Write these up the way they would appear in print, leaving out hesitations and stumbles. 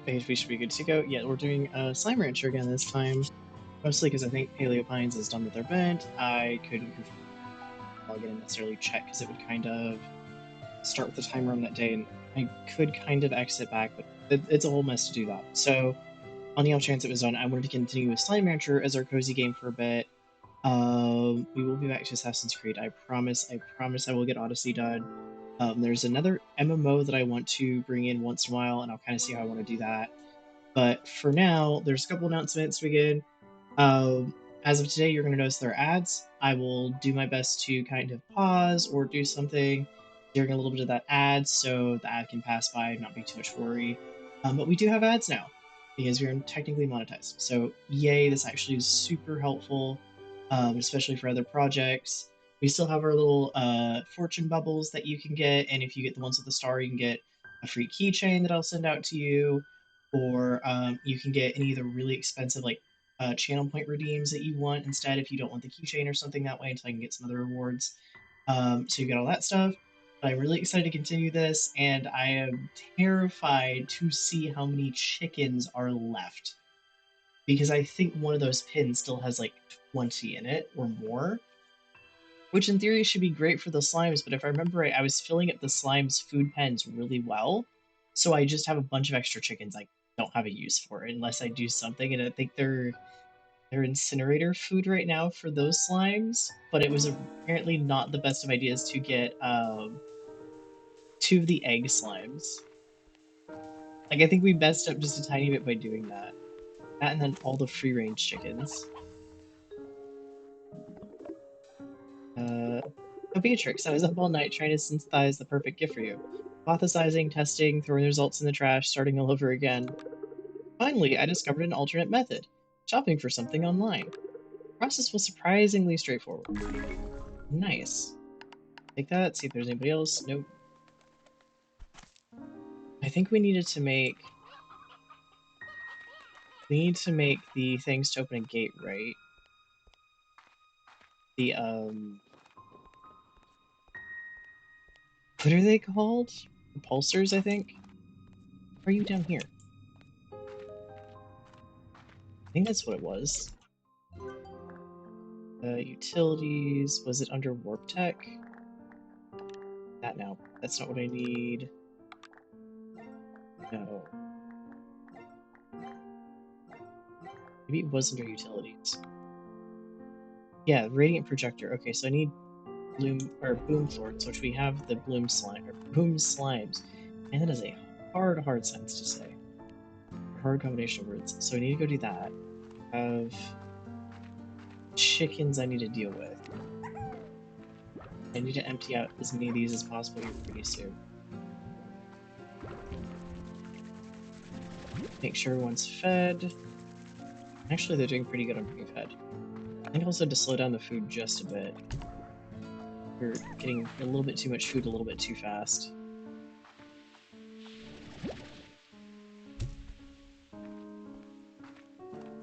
We should be good to go. Yeah, we're doing Slime Rancher again this time. Mostly because I think Paleopines is done with their vent. I couldn't log in and necessarily check because it would kind of start with the timer on that day, and I could kind of exit back, but it's a whole mess to do that. So, on the off chance it was done, I wanted to continue with Slime Rancher as our cozy game for a bit. We will be back to Assassin's Creed. I promise. I promise I will get Odyssey done. There's another MMO that I want to bring in once in a while, and I'll kind of see how I want to do that. But for now, there's a couple announcements to begin. As of today, you're going to notice there are ads. I will do my best to kind of pause or do something during a little bit of that ad so the ad can pass by and not be too much worry. But we do have ads now because we are technically monetized. So, yay, this actually is super helpful, especially for other projects. We still have our little fortune bubbles that you can get, and if you get the ones with the star, you can get a free keychain that I'll send out to you, or you can get any of the really expensive like channel point redeems that you want instead if you don't want the keychain or something that way until I can get some other rewards. So you got all that stuff. But I'm really excited to continue this, and I am terrified to see how many chickens are left because I think one of those pins still has like 20 in it or more, which in theory should be great for the slimes. But if I remember right, I was filling up the slimes' food pens really well, so I just have a bunch of extra chickens I don't have a use for unless I do something. And I think they're incinerator food right now for those slimes. But it was apparently not the best of ideas to get two of the egg slimes. Like I think we messed up just a tiny bit by doing that. That and then all the free range chickens. Oh, Beatrix, I was up all night trying to synthesize the perfect gift for you. Hypothesizing, testing, throwing the results in the trash, starting all over again. Finally, I discovered an alternate method. Shopping for something online. The process was surprisingly straightforward. Nice. Take that, see if there's anybody else. Nope. I think we needed to make... We need to make the things to open a gate, right? The, what are they called? Repulsors, I think? Why are you down here? I think that's what it was. Utilities, was it under Warp Tech? That now. That's not what I need. No. Maybe it was under utilities. Yeah, Radiant Projector. Okay, so I need Boom Thorns, which we have the Bloom Slime, or Boom Slimes. And that is a hard sentence to say. A hard combination of words. So I need to go do that. I have chickens I need to deal with. I need to empty out as many of these as possible here pretty soon. Make sure everyone's fed. Actually, they're doing pretty good on being fed. I think also to slow down the food just a bit. We're getting a little bit too much food a little bit too fast.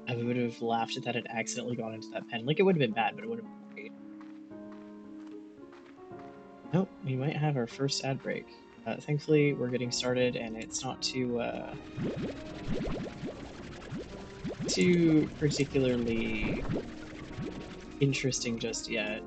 I would have laughed if that had accidentally gone into that pen. Like, it would have been bad, but it would have been great. Nope, we might have our first ad break. Thankfully, we're getting started, and it's not too particularly interesting just yet.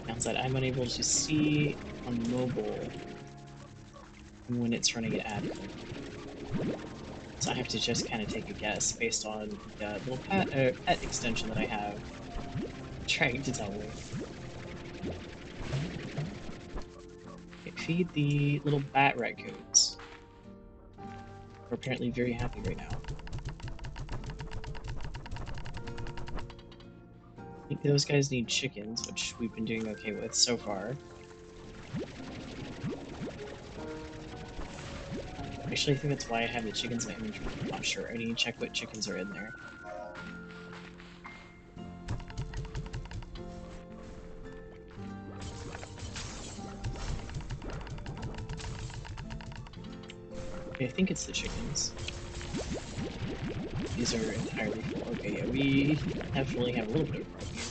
Downside, I'm unable to see on mobile when it's running an ad. So I have to just kind of take a guess based on the little pet extension that I have trying to tell me. Okay, feed the little bat raccoons. We're apparently very happy right now. I think those guys need chickens, which we've been doing okay with so far. Actually, I think that's why I have the chickens in my inventory. I'm not sure. I need to check what chickens are in there. I think it's the chickens. These are entirely full. Okay, yeah, we definitely have a little bit of a problem here.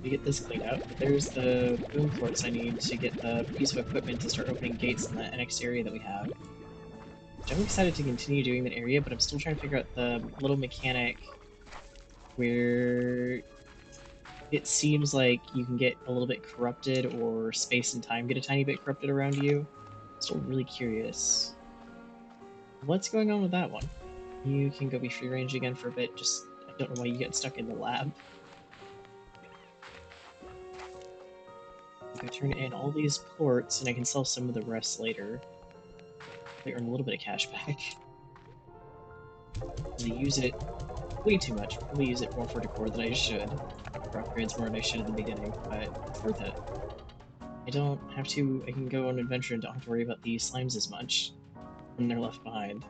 We get this cleaned out, but there's the boom ports I need to get the piece of equipment to start opening gates in the next area that we have. Which I'm excited to continue doing that area, but I'm still trying to figure out the little mechanic where it seems like you can get a little bit corrupted or space and time get a tiny bit corrupted around you. Still really curious. What's going on with that one? You can go be free range again for a bit, just I don't know why you get stuck in the lab. I can turn in all these ports and I can sell some of the rest later. I earn a little bit of cash back. I use it way too much. Probably use it more for decor than I should. For upgrades more than I should at the beginning, but it's worth it. I don't have to, I can go on an adventure and don't have to worry about the slimes as much when they're left behind.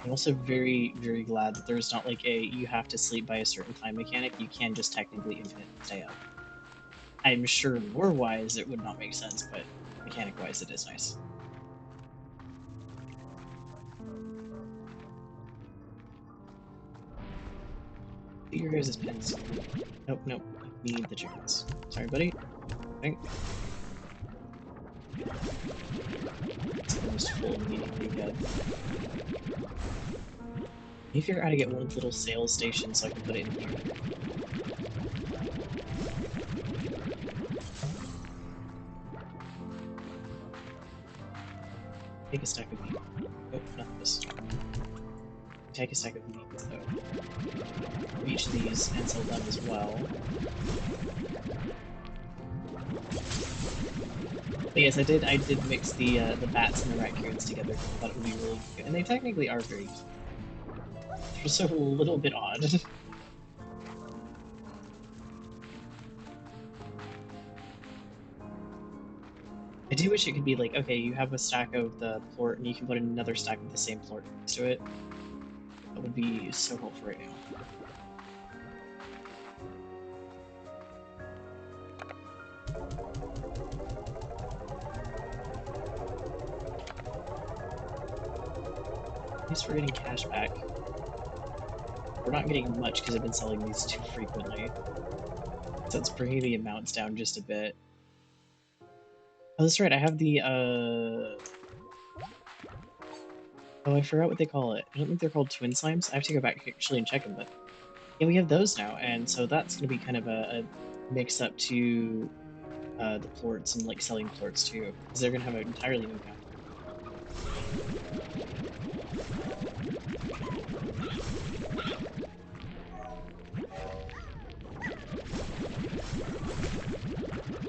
I'm also very, very glad that there's not like a you have to sleep by a certain time mechanic. You can just technically infinitely stay up. I'm sure lore-wise it would not make sense, but mechanic-wise it is nice. Your guys' pins. Nope, nope. We need the chickens. Sorry, buddy. Okay. It's almost full immediately again. I need to figure out how to get one little sales station so I can put it in here. Take a stack of meat. Nope, not this. Take a stack of meat, though. Each of these and sell them as well. But yes, I did mix the bats and the raccoons together. I thought it would be really good. And they technically are very cute. They're so a little bit odd. I do wish it could be like, okay, you have a stack of the plort and you can put in another stack of the same plort next to it. That would be so helpful right now. At least we're getting cash back. We're not getting much because I've been selling these too frequently. So it's bringing the amounts down just a bit. Oh, that's right, I have the, Oh, I forgot what they call it. I don't think they're called twin slimes. I have to go back actually and check them, but yeah, we have those now, and so that's going to be kind of a mix-up to the plorts and like selling plorts too, because they're going to have an entirely new account.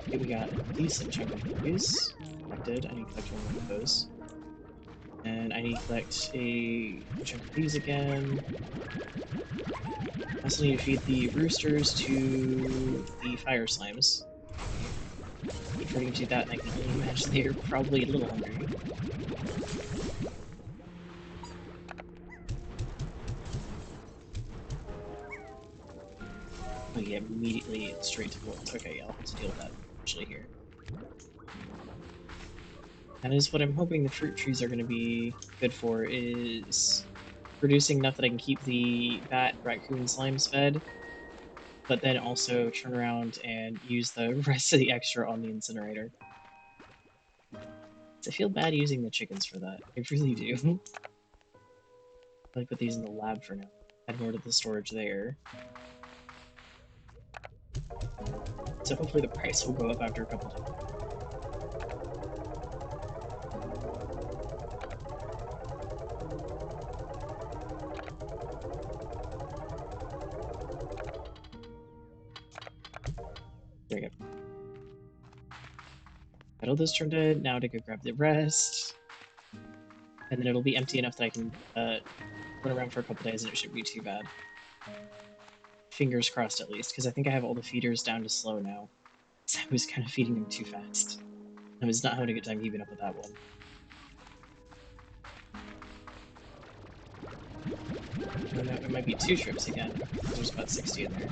Okay, we got a decent chunk of these collected. I need to collect one of those. And I need to collect a chunk of these again. I also need to feed the roosters to the fire slimes. Keep forgetting to do that, and I can only imagine they're probably a little hungry. Oh yeah, immediately straight to bullets. Okay, yeah, I'll have to deal with that eventually here. That is what I'm hoping the fruit trees are going to be good for, is producing enough that I can keep the bat, raccoon, slimes fed, but then also turn around and use the rest of the extra on the incinerator. I feel bad using the chickens for that. I really do. I'll put these in the lab for now. Add more to the storage there. So hopefully the price will go up after a couple times. There we go. Got all those turned in. Now to go grab the rest. And then it'll be empty enough that I can run around for a couple days and it shouldn't be too bad. Fingers crossed at least, because I think I have all the feeders down to slow now. I was kind of feeding them too fast. I was not having a good time keeping up with that one. Oh no, it might be 2 trips again. There's about 60 in there.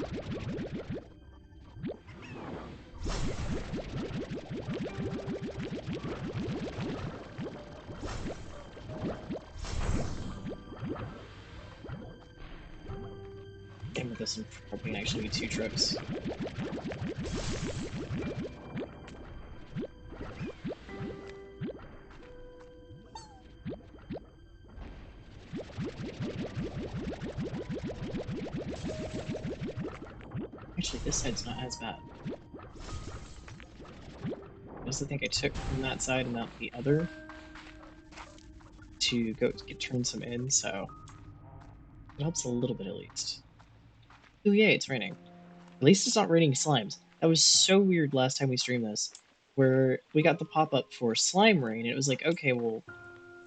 And with this, I'm hoping to actually be 2 trips. Actually, this side's not as bad. I also think I took from that side and not the other to go turn some in, so it helps a little bit at least. Oh yay, it's raining. At least it's not raining slimes. That was so weird last time we streamed this, where we got the pop-up for slime rain, and it was like, okay, well,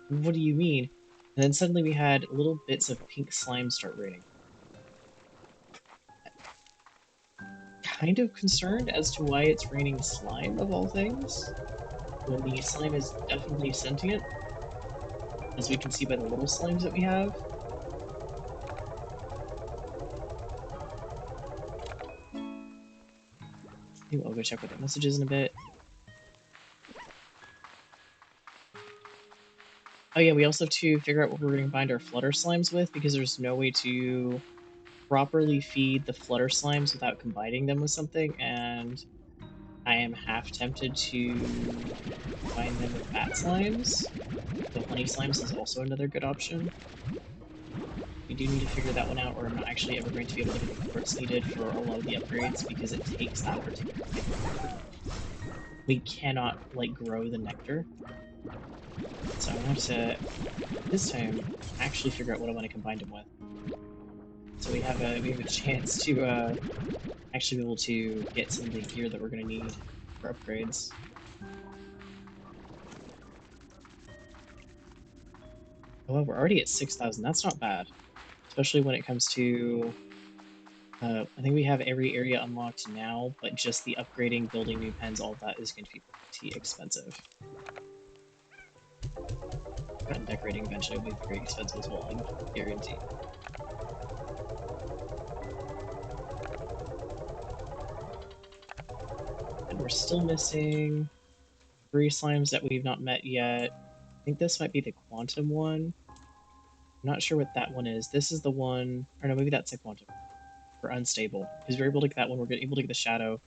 what do you mean? And then suddenly we had little bits of pink slime start raining. Kind of concerned as to why it's raining slime, of all things, when the slime is definitely sentient, as we can see by the little slimes that we have. Maybe I'll go check what that message is in a bit. Oh yeah, we also have to figure out what we're going to bind our flutter slimes with, because there's no way to properly feed the flutter slimes without combining them with something, and I am half tempted to combine them with bat slimes. So honey slimes is also another good option. We do need to figure that one out, or I'm not actually ever going to be able to get the quartz needed for a lot of the upgrades, because it takes that particular type of nectar. We cannot, like, grow the nectar. So I'm going to have to, this time, actually figure out what I want to combine them with. So we have a chance to actually be able to get some of the gear that we're going to need for upgrades. Oh, we're already at 6,000. That's not bad, especially when it comes to. I think we have every area unlocked now, but just the upgrading, building new pens, all of that is going to be pretty expensive. And decorating eventually will be very expensive as well, I'm guaranteed. And we're still missing 3 slimes that we've not met yet. I think this might be the quantum one. I'm not sure what that one is. This is the one, or no, maybe that's the quantum. For unstable, because we're able to get that one. We're able to get the shadow.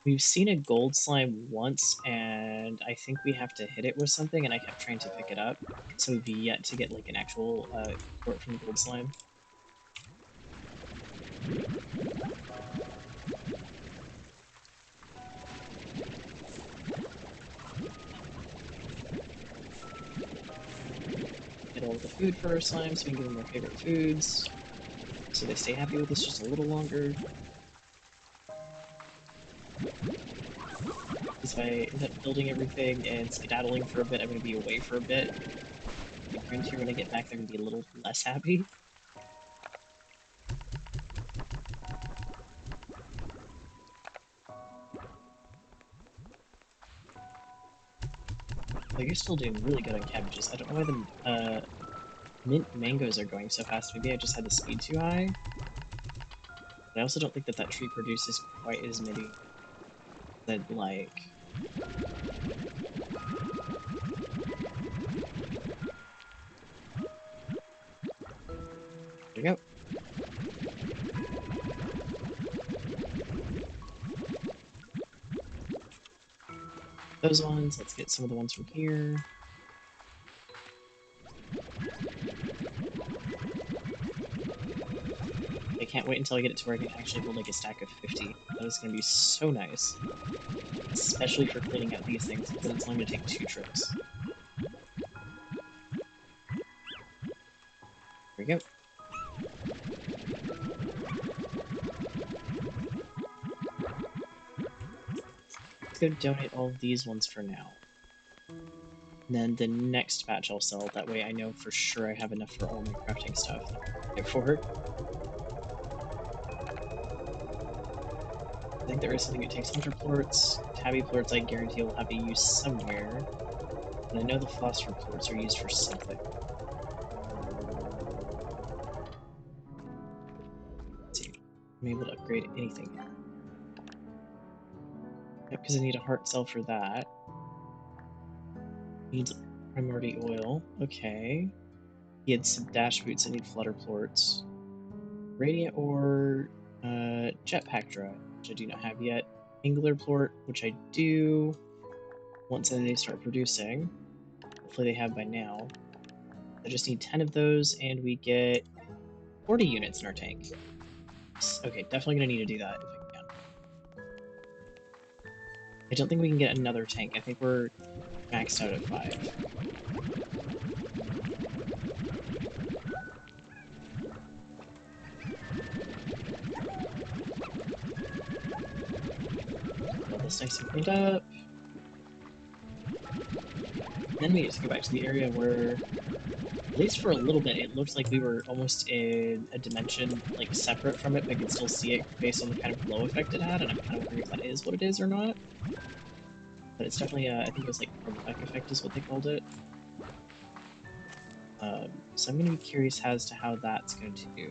We've seen a gold slime once, and I think we have to hit it with something, and I kept trying to pick it up, so we've yet to get like an actual port from the gold slime. Get all of the food for our slime, so we can give them their favorite foods, so they stay happy with us just a little longer. Because if I end up building everything and skedaddling for a bit, I'm going to be away for a bit. My friends here, when I get back, they're going to be a little less happy. Like, you're still doing really good on cabbages. I don't know why the mint mangoes are going so fast. Maybe I just had the speed too high. But I also don't think that that tree produces quite as many as I'd like. There we go. Those ones. Let's get some of the ones from here. I can't wait until I get it to where I can actually build like a stack of 50. That is going to be so nice. Especially for cleaning out these things, but it's only going to take 2 trips. There we go. Let's go donate all of these ones for now. And then the next batch I'll sell, that way I know for sure I have enough for all my crafting stuff. Therefore, I think there is something that takes hunter plorts. Tabby plorts I guarantee will have a use somewhere. And I know the phosphor plorts are used for something. Let's see. I'm able to upgrade anything here. Yep, because I need a heart cell for that. Needs primordial oil. Okay. He had some dash boots that need flutter plorts. Radiant Ore, Jetpack Drone, which I do not have yet. Angular Plort, which I do once they start producing. Hopefully they have by now. I just need 10 of those, and we get 40 units in our tank. Okay, definitely gonna need to do that if I can. I don't think we can get another tank. I think we're maxed out at 5. All this nice and cleaned up. Then we just go back to the area where, at least for a little bit, it looked like we were almost in a dimension like separate from it, but I could still see it based on the kind of glow effect it had, and I'm kind of wondering if that is what it is or not. But it's definitely, I think it was like prolific effect is what they called it. So I'm going to be curious as to how that's going to go.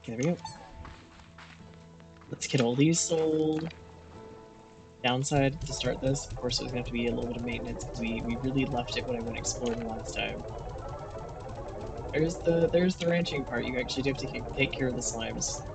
Okay, there we go. Let's get all these sold. Downside to start this, of course, there's going to have to be a little bit of maintenance because we really left it when I went exploring last time. There's the ranching part. You actually do have to take care of the slimes.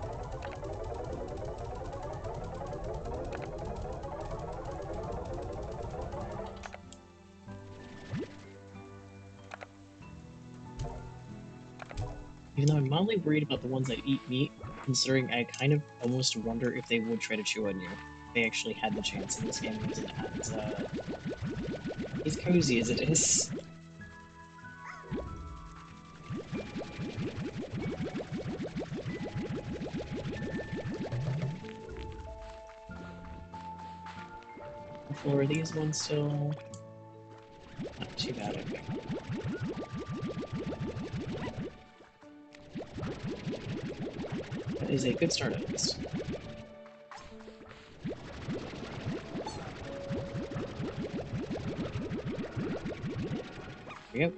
Even though I'm mildly worried about the ones that eat meat, considering I kind of almost wonder if they would try to chew on you. If they actually had the chance, and this game wasn't as cozy as it is. How full are these ones still? Not too bad, okay. That is a good start at least. There we go.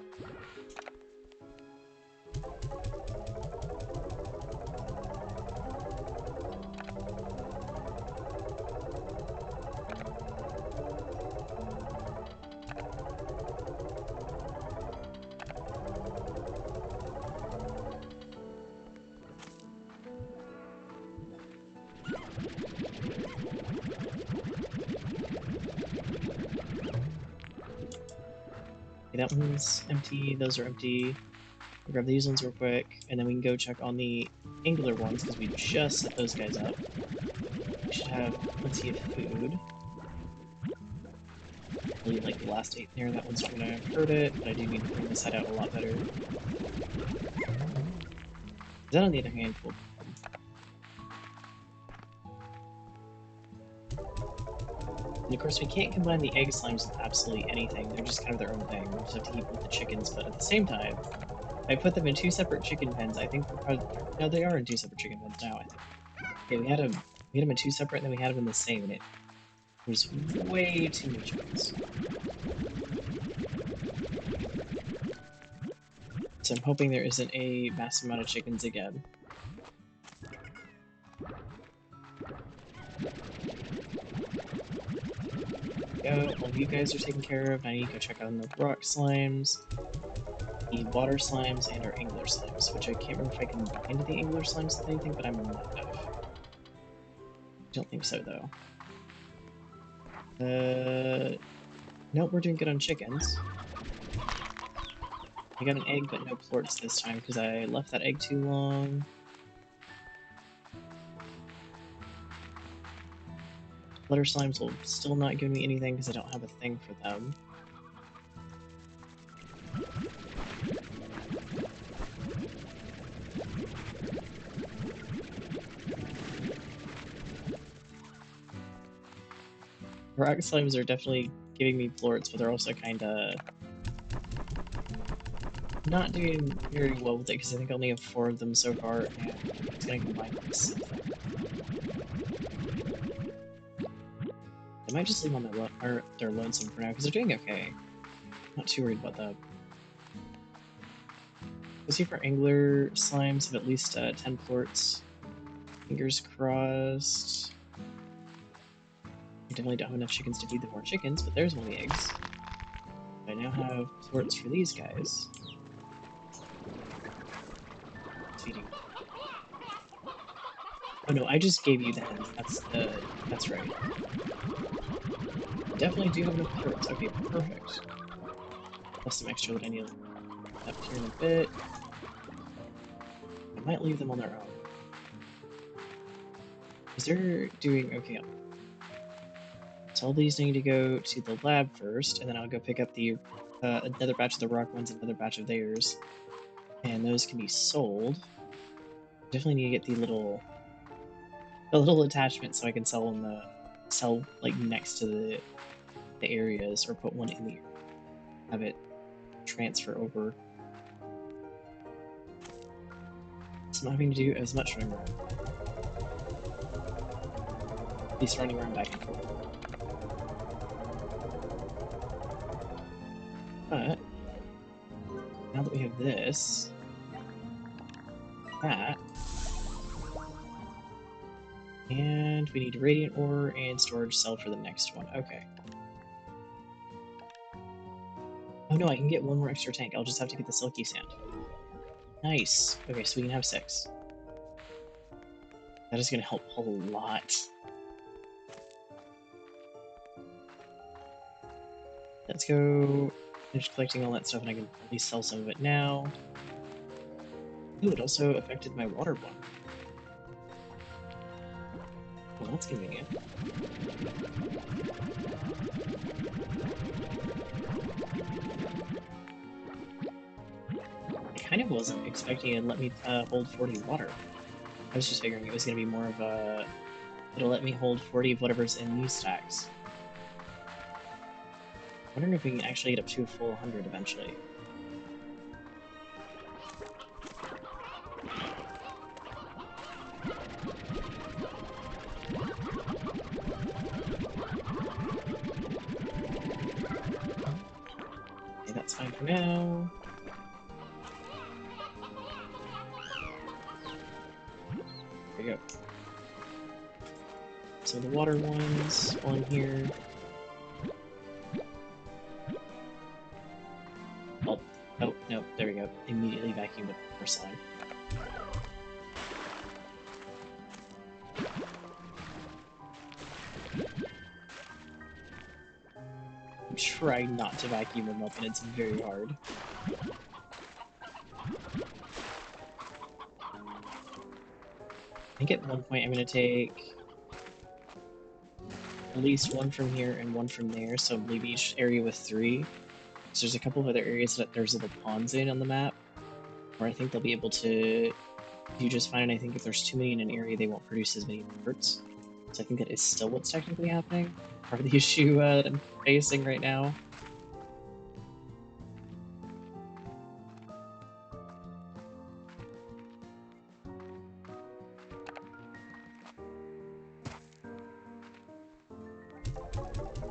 Okay, that one's empty, those are empty. I'll grab these ones real quick, and then we can go check on the angular ones, because we just set those guys up. We should have plenty of food. I'll leave like the last 8 there, that one's gonna hurt it, but I do need to clean this side out a lot better. Then on the other hand, we'll... And of course we can't combine the egg slimes with absolutely anything, they're just kind of their own thing. We just have to keep with the chickens, but at the same time, if I put them in 2 separate chicken pens, I think we're probably... No, they are in 2 separate chicken pens now, I think. Yeah, we had them in 2 separate, and then we had them in the same, and it was way too many chickens. So I'm hoping there isn't a massive amount of chickens again. Go, all you guys are taken care of. I need to go check on the rock slimes, the water slimes, and our angler slimes, which I can't remember if I combined the angler slimes with anything, but I might have. Don't think so, though. Nope, we're doing good on chickens. I got an egg, but no plorts this time, because I left that egg too long. Flutter slimes will still not give me anything, because I don't have a thing for them. Rock slimes are definitely giving me plorts, but they're also kinda not doing very well with it, because I think I only have 4 of them so far, and it's gonna combine with something. I might just leave them on their lonesome for now, because they're doing okay. Not too worried about that. Let's see if our angler slimes have at least 10 plorts. Fingers crossed. We definitely don't have enough chickens to feed the 4 chickens, but there's one of the eggs. I now have sorts for these guys. Feeding. Oh no, I just gave you the hens. That's right. I definitely do have enough sorts. Okay, perfect. Plus some extra that I need up here in a bit. I might leave them on their own. Because they're doing okay. So all these need to go to the lab first, and then I'll go pick up the another batch of the rock ones, and another batch of theirs, and those can be sold. Definitely need to get the little attachment so I can sell like next to the areas, or put one in the area. Have it transfer over. So I'm not having to do as much running around. At least running around back and forth. But now that we have this, that, and we need radiant ore and storage cell for the next one. Okay. Oh no, I can get one more extra tank. I'll just have to get the silky sand. Nice. Okay, so we can have 6. That is going to help a lot. Let's go finish collecting all that stuff, and I can at least sell some of it now. Ooh, it also affected my water one. Well, that's convenient. I kind of wasn't expecting it to let me hold 40 water. I was just figuring it was going to be more of a... It'll let me hold 40 of whatever's in these stacks. I'm wondering if we can actually get up to a full 100 eventually. Okay, that's fine for now. There we go. So the water ones, one here. Oh, oh, no, there we go. Immediately vacuum with porcelain. I'm trying not to vacuum them up, and it's very hard. I think at one point I'm going to take at least one from here and one from there, so leave each area with 3. So there's a couple of other areas that there's little ponds in on the map, where I think they'll be able to do just fine. I think if there's too many in an area, they won't produce as many birds. So I think that is still what's technically happening. Part of the issue that I'm facing right now.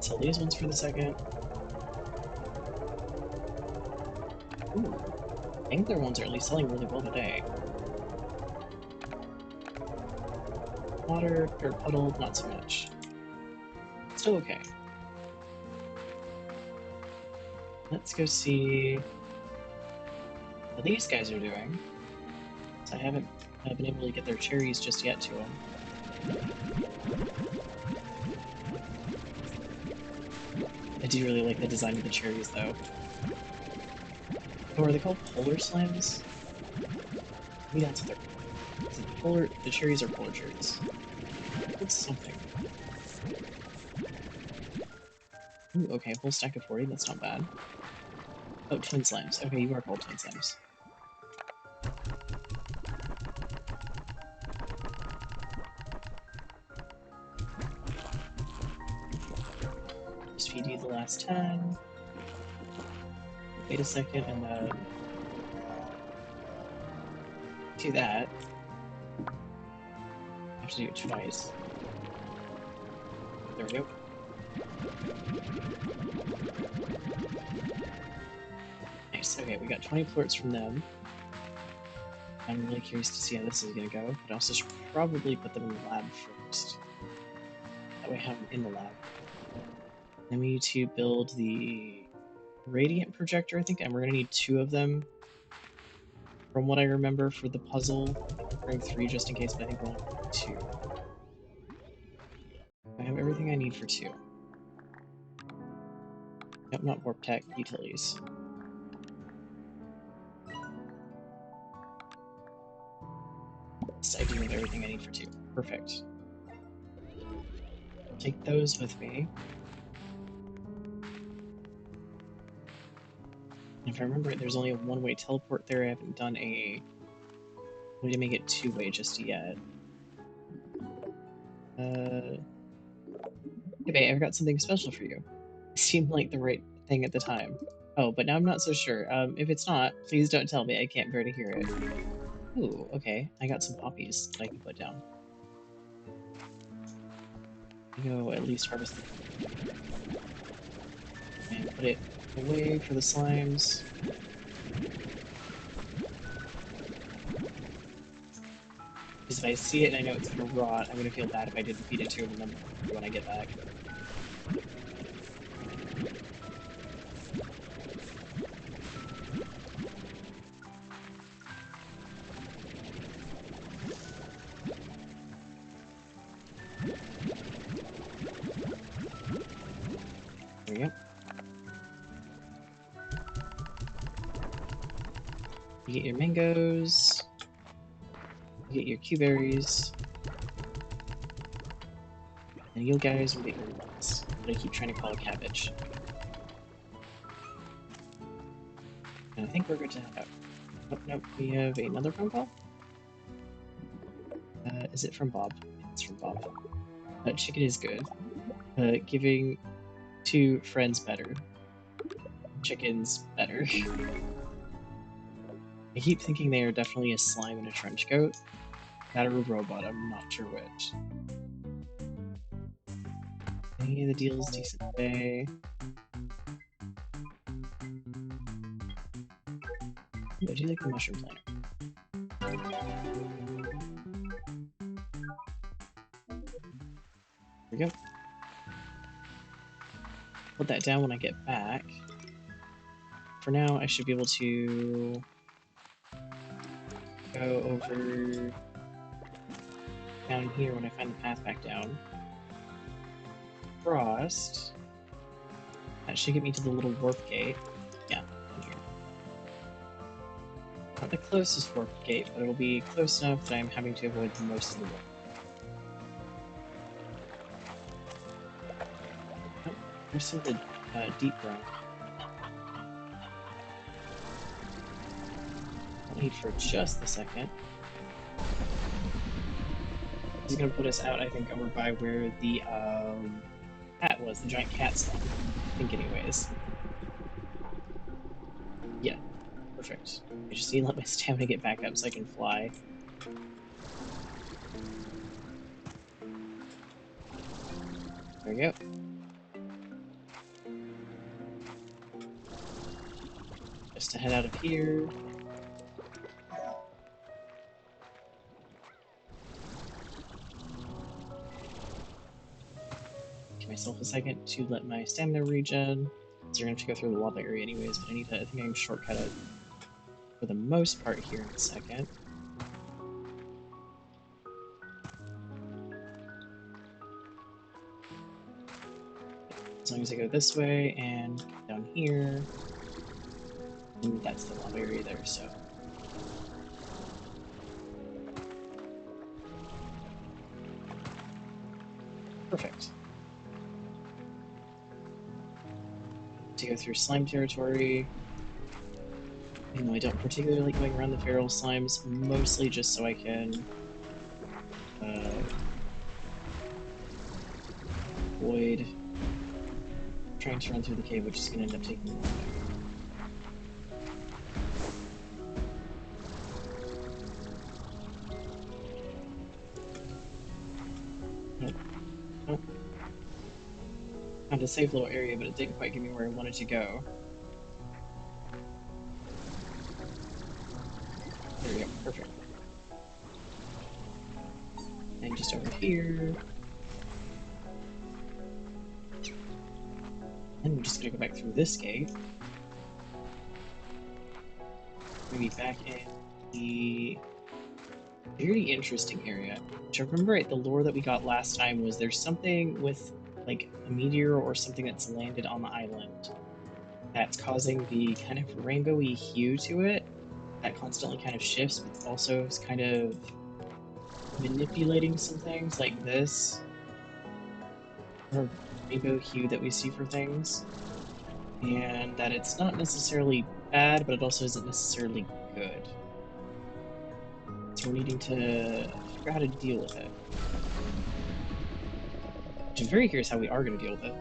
Sell these ones for the second. Ooh, angler ones are at least selling really well today. Water, dirt puddle, not so much. Still okay. Let's go see what these guys are doing. So I haven't been able to get their cherries just yet to them. I do really like the design of the cherries, though. Oh, are they called polar slimes? Maybe that's what they're called. Is it polar? The cherries are polar cherries. It's something. Ooh, okay, full stack of 40, that's not bad. Oh, twin slimes. Okay, you are called twin slimes. Just feed you the last 10. Wait a second, and then do that. I have to do it twice. There we go. Nice. Okay, we got 20 plorts from them. I'm really curious to see how this is gonna go, but I also should probably put them in the lab first. That way I have them in the lab. Then we need to build the radiant projector, I think, and we're gonna need 2 of them. From what I remember for the puzzle, bring 3 just in case, but I think we're only 2. I have everything I need for 2. Yep, not warp tech, utilities. Yes, I do have everything I need for 2. Perfect. Take those with me. If I remember it, there's only a one-way teleport there. I haven't done a way to make it 2-way just yet. Hey, babe, I've got something special for you. It seemed like the right thing at the time. Oh, but now I'm not so sure. If it's not, please don't tell me. I can't bear to hear it. Ooh, okay. I got some poppies that I can put down. Go at least harvest them. And put it away for the slimes. Because if I see it and I know it's gonna rot, I'm gonna feel bad if I didn't feed it to them when I get back. There we go. You get your mangoes. You get your Q-berries. And you guys will get your lettuce. But I keep trying to call it cabbage. And I think we're good to head out. Oh, nope, we have another phone call? Is it from Bob? It's from Bob. Chicken is good. Giving to friends better. Chicken's better. I keep thinking they are definitely a slime and a trench coat. That or a robot, I'm not sure which. Any of the deals decent today? Ooh, I do like the mushroom planter. There we go. Put that down when I get back. For now, I should be able to go over down here when I find the path back down. Frost. That should get me to the little warp gate. Yeah, down here. Not the closest warp gate, but it'll be close enough that I'm having to avoid most of the warp. Oh, there's some of the deep brown. I'll need for just a second. This is going to put us out, I think, over by where the cat was, the giant cat slime. I think, anyways. Yeah, perfect. I just need to let my stamina get back up so I can fly. There we go. Just to head out of here. Give myself a second to let my stamina regen. So we're gonna have to go through the lava area anyways, but I think I can shortcut it for the most part here in a second. As long as I go this way and down here, and that's the lava area there, so. Perfect. To go through slime territory. Even though I don't particularly like going around the feral slimes, mostly just so I can avoid trying to run through the cave, which is going to end up taking a while. Nope. Nope. Found a safe little area, but it didn't quite get me where I wanted to go. There we go, perfect. And just over here. And we're just gonna go back through this gate. maybe back in the very interesting area. Which I remember right, the lore that we got last time was there's something with like a meteor or something that's landed on the island that's causing the kind of rainbowy hue to it that constantly kind of shifts, but also is kind of manipulating some things like this or rainbow hue that we see for things, and that it's not necessarily bad, but it also isn't necessarily good. So we're needing to figure out how to deal with it. Which I'm very curious how we are going to deal with it.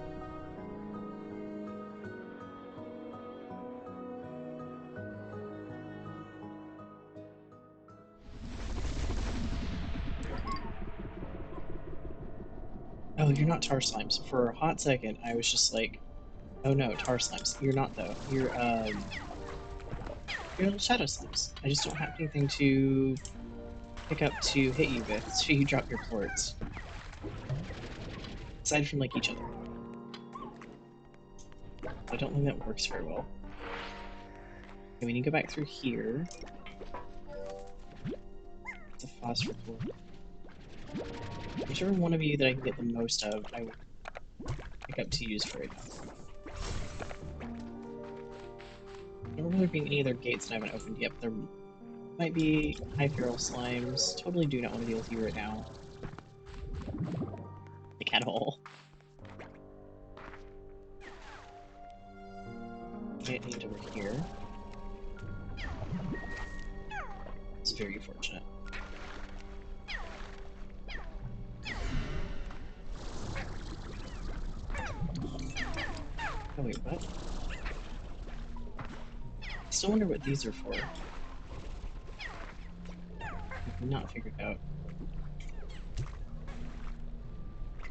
Oh, you're not tar slimes. For a hot second, I was just like, oh no, tar slimes. You're not though. You're little shadow slimes. I just don't have anything to pick up to hit you with, so you drop your ports. Aside from like each other. I don't think that works very well. Okay, we need to go back through here. It's a phosphor pool. Whichever one of you that I can get the most of, I will pick up to use for right now. I don't remember there being any other gates that I haven't opened yet, but there might be high feral slimes. Totally do not want to deal with you right now. Like, at all. Okay, I need over here. It's very fortunate. Oh wait, what? I still wonder what these are for. I've not figured out.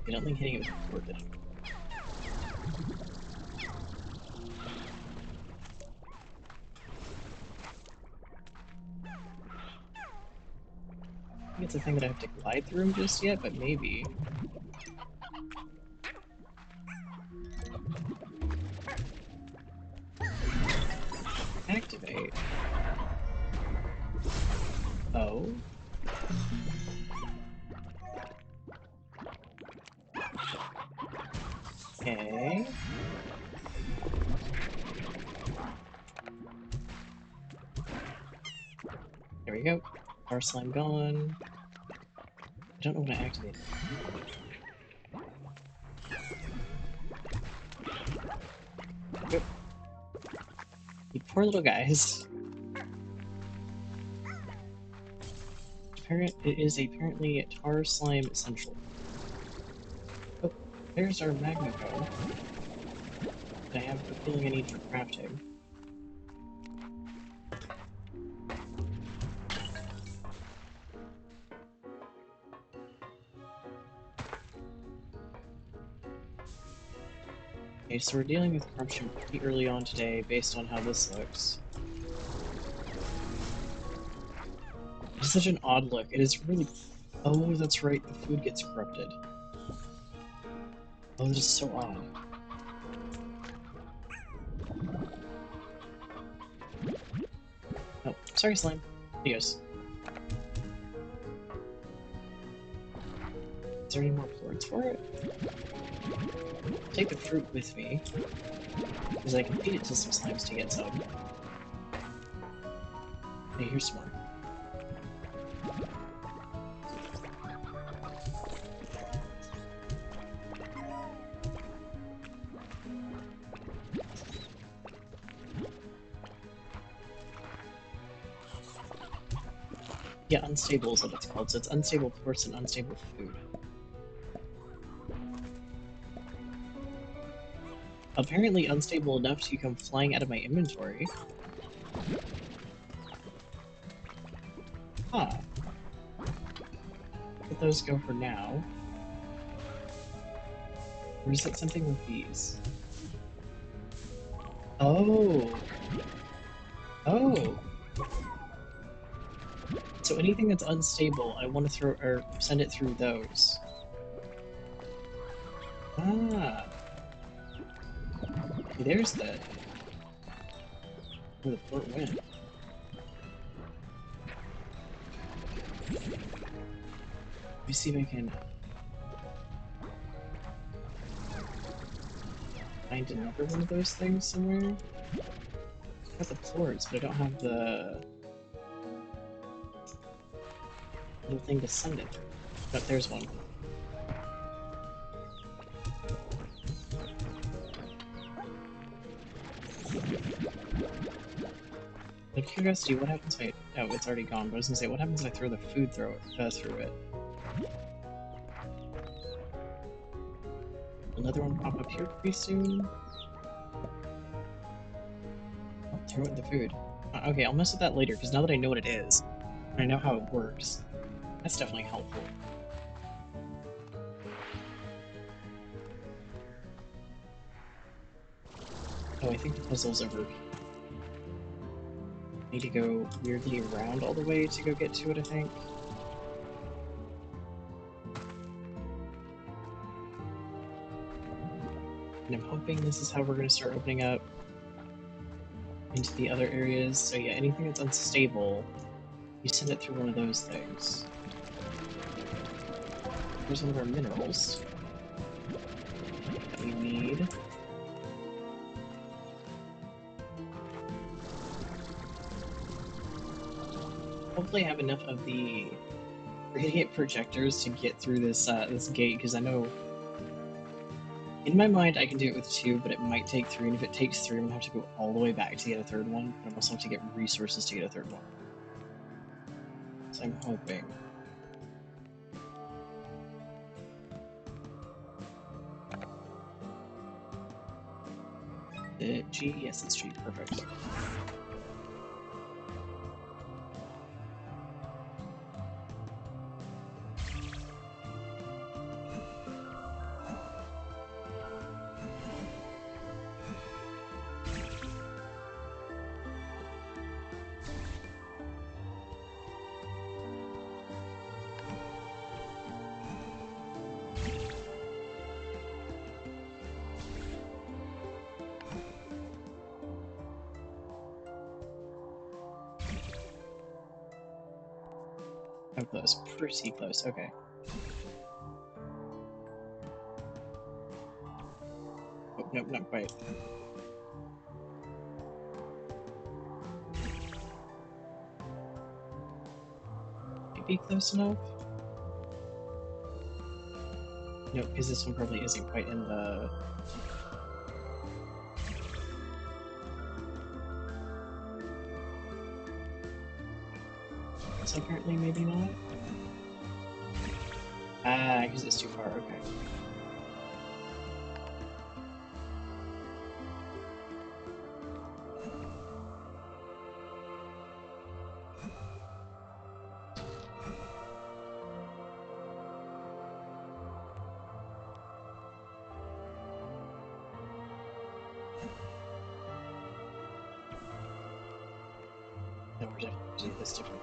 I don't think hitting it with a port did. I think it's a thing that I have to glide through just yet, but maybe. Activate. Oh. Okay. There we go. Our slime gone. I don't know when I activate it. Yep. You poor little guys. It is apparently a tar slime essential. Oh, there's our magma cone. That I have the feeling I need for crafting. Okay, so we're dealing with corruption pretty early on today based on how this looks. It's such an odd look. It is really... Oh, that's right, the food gets corrupted. Oh, that is so odd. Oh, sorry, slime. Here goes. Is there any more ports for it? I'll take the fruit with me, because I can feed it to some slimes to get some. Hey, here's some more. Yeah, unstable is what it's called, so it's unstable ports and unstable food. Apparently unstable enough to come flying out of my inventory. Huh. Let those go for now. Or is it something with these? Oh! Oh! So anything that's unstable, I want to throw or send it through those. Ah! Okay, there's the... Where the port went. me see if I can find another one of those things somewhere. I have the ports, but I don't have the little thing to send it through. But there's one. Out of curiosity, what happens if I... Oh, it's already gone, but I was gonna say, what happens if I throw the food through it? Another one pop up here pretty soon? Oh, throw it in the food. Okay, I'll mess with that later, because now that I know what it is, and I know how it works, that's definitely helpful. Oh, I think the puzzle's over. Need to go weirdly around all the way to go get to it, I think. And I'm hoping this is how we're going to start opening up into the other areas. So yeah, anything that's unstable, you send it through one of those things. Here's one of our minerals that we need. Hopefully I have enough of the radiant projectors to get through this this gate, because I know in my mind I can do it with 2, but it might take 3, and if it takes 3, I'm gonna have to go all the way back to get a 3rd one, but I'm also have to get resources to get a 3rd one. So I'm hoping. G? Yes, it's G. Perfect. How close? Pretty close. Okay. Oh, nope, not quite. Maybe close enough? Nope, because this one probably isn't quite in the... So apparently maybe not? Ah, because it's too far, okay. Then we're definitely do this different.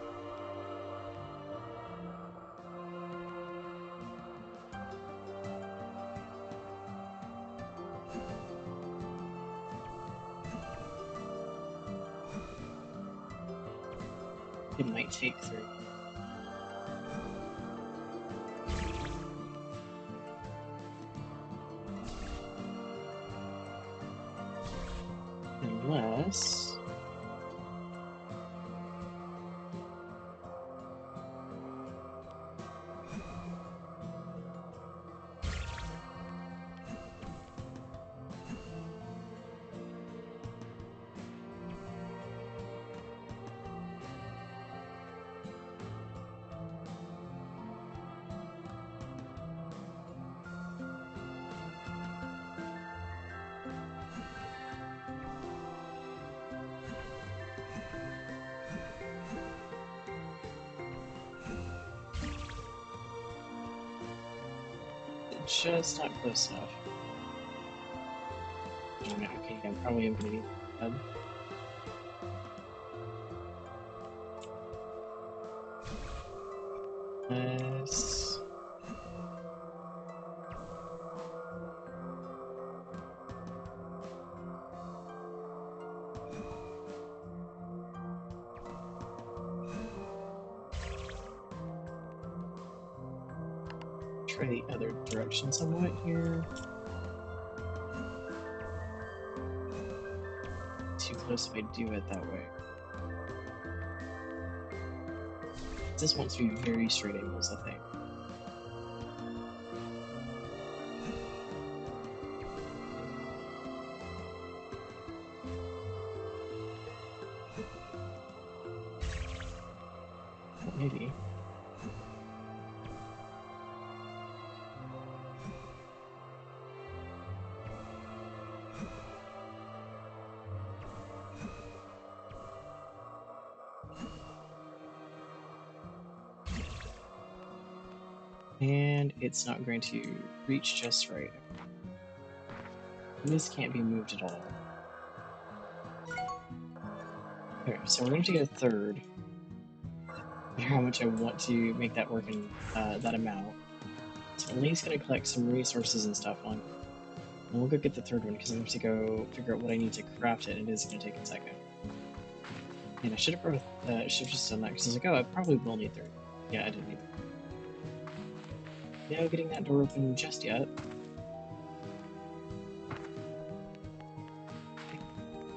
It might take 3. Unless... just not close enough. Okay, I probably am gonna be dead. Yes. try the other direction somewhat here. Too close if I do it that way. This wants to be very straight angles, I think. Maybe. And it's not going to reach just right. This can't be moved at all. Okay, so we're going to get a third. How much I want to make that work in that amount. So I'm at least going to collect some resources and stuff on. And we'll go get the third one because I have to go figure out what I need to craft it, and it is going to take a second. And I should have just done that because I was like, oh, I probably will need third. Yeah, I didn't need that. No getting that door open just yet.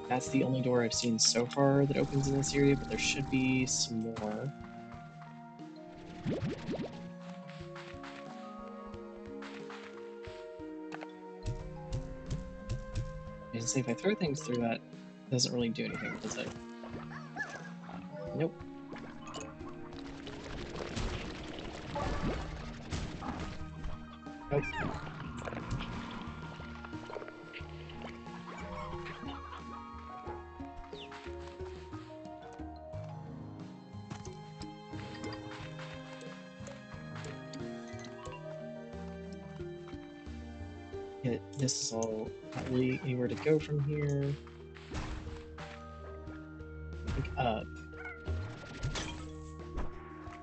That's the only door I've seen so far that opens in this area, but there should be some more. I can say if I throw things through that, it doesn't really do anything, does it? Nope. Nope. This is all not really anywhere to go from here. Like up.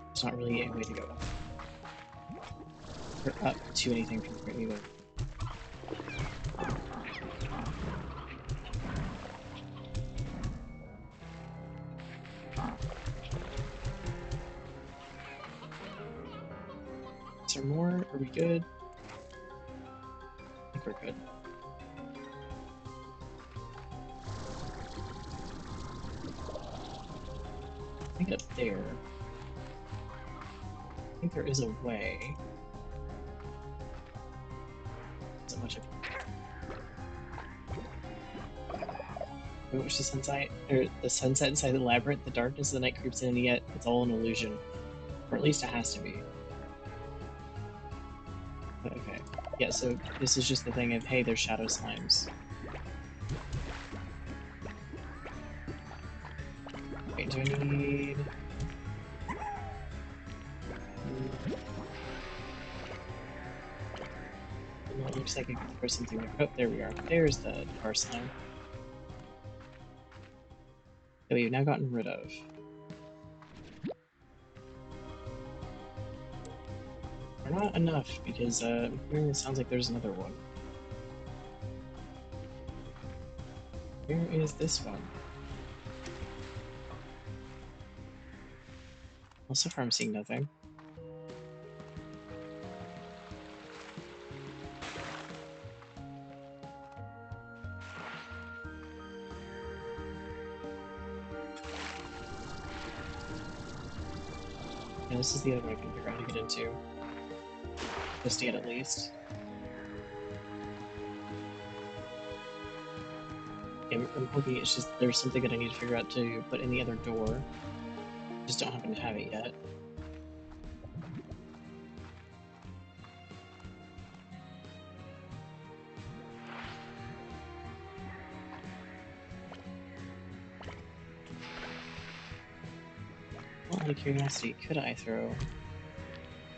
There's not really any way to go up. Or up to anything from here either. Is there more? Are we good? I think we're good. I think up there. I think there is a way. Isn't much of Which the sunset, or the sunset inside the labyrinth, the darkness of the night creeps in, and yet it's all an illusion. Or at least it has to be. Okay. Yeah, so this is just the thing of, hey, there's shadow slimes. Wait, do I need... Well, it looks like I can throw something there. Oh, there we are. There's the tar slime. That we've now gotten rid of. Or not enough, because it sounds like there's another one. Where is this one? Well, so far I'm seeing nothing. Yeah, this is the other one I can figure out how to get into. Just yet, at least. I'm hoping it's just there's something that I need to figure out to put in the other door. Just don't happen to have it yet. Well, out of curiosity, could I throw...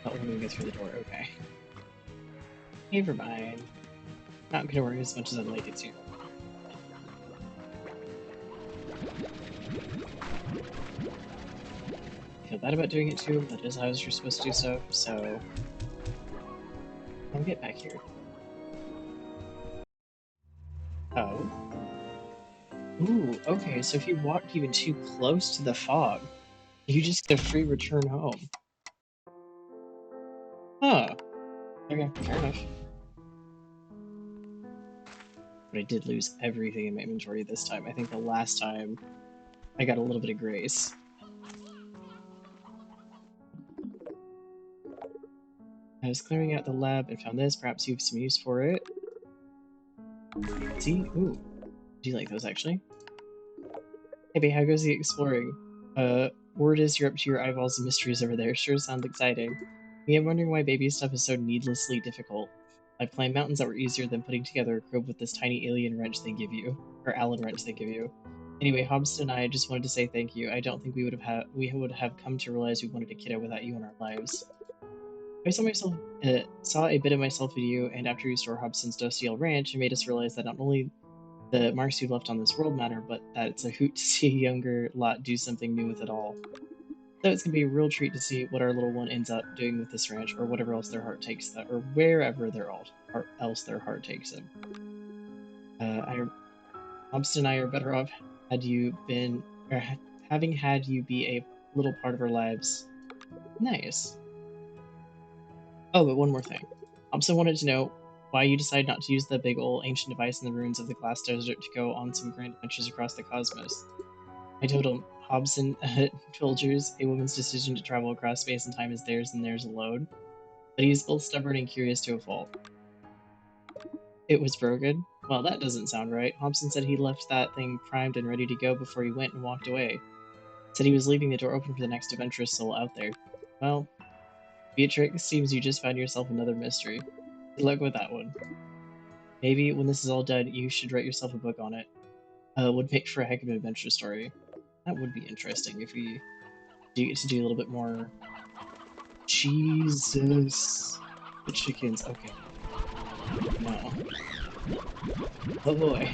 Oh, let me go through the door, okay. Never mind. Not gonna work as much as I'd like it to. I feel bad about doing it too, but that is how you're supposed to do so I'll get back here. Oh. Ooh, okay, so if you walked even too close to the fog, you just get a free return home. Huh. Okay, fair enough. But I did lose everything in my inventory this time. I think the last time I got a little bit of grace. I was clearing out the lab and found this. Perhaps you have some use for it. See? Ooh. Do you like those, actually? Hey, babe, how goes the exploring? Word is you're up to your eyeballs in mysteries over there. Sure sounds exciting. Me, I'm wondering why baby stuff is so needlessly difficult. I've climbed mountains that were easier than putting together a crib with this tiny alien wrench they give you. Or Allen wrench they give you. Anyway, Hobson and I just wanted to say thank you. I don't think we would have come to realize we wanted a kiddo without you in our lives. I saw a bit of myself in you, and after you restore Hobson's Dusty Old Ranch, it made us realize that not only the marks you left on this world matter, but that it's a hoot to see a younger lot do something new with it all. So it's gonna be a real treat to see what our little one ends up doing with this ranch, or whatever else their heart takes them, or wherever else their heart takes them. Hobson and I are better off had you been, or having had you be a little part of our lives. Nice. Oh, but one more thing. Hobson wanted to know why you decided not to use the big old ancient device in the ruins of the Glass Desert to go on some grand adventures across the cosmos. I told him, Hobson Folgers, a woman's decision to travel across space and time is theirs and theirs alone. But he is both stubborn and curious to a fault. It was broken? Well, that doesn't sound right. Hobson said he left that thing primed and ready to go before he went and walked away. Said he was leaving the door open for the next adventurous soul out there. Well, Beatrix, seems you just found yourself another mystery. Good luck with that one. Maybe when this is all done, you should write yourself a book on it. Would make for a heck of an adventure story. That would be interesting if we do get to do a little bit more. Jesus. The chickens. Okay. No. Oh boy.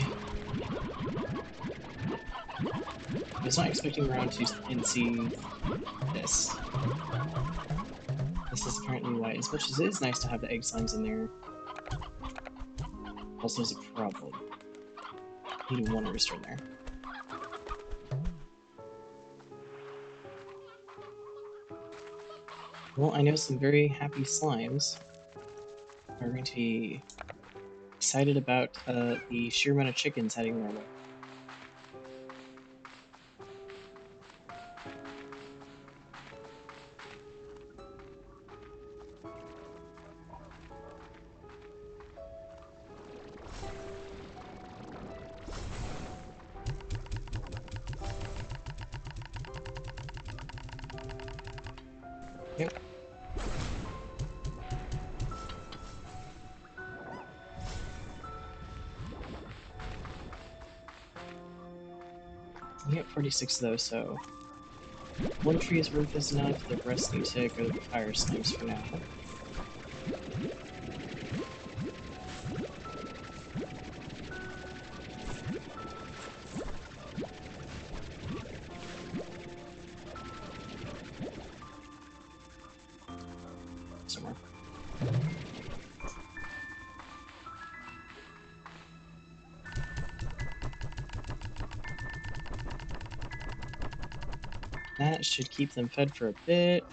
I was not expecting around to and see this. This is apparently why, as much as it is nice to have the egg slimes in there, also is a problem. I need one rooster in there. Well, I know some very happy slimes are going to be excited about the sheer amount of chickens heading their way. Yep. We have 46 of those, so one tree is worth this enough. The rest need to go to the fire slimes for now. Somewhere. That should keep them fed for a bit.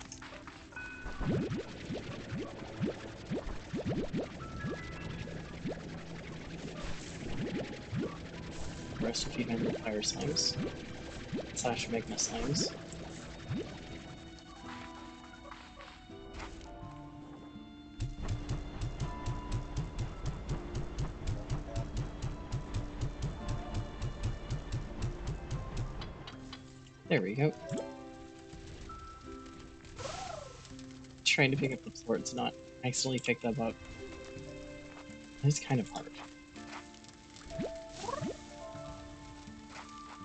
The rest will feed my little fire slimes. Slash magma slimes. There we go. Trying to pick up the plorts, not accidentally pick them up. It's kind of hard.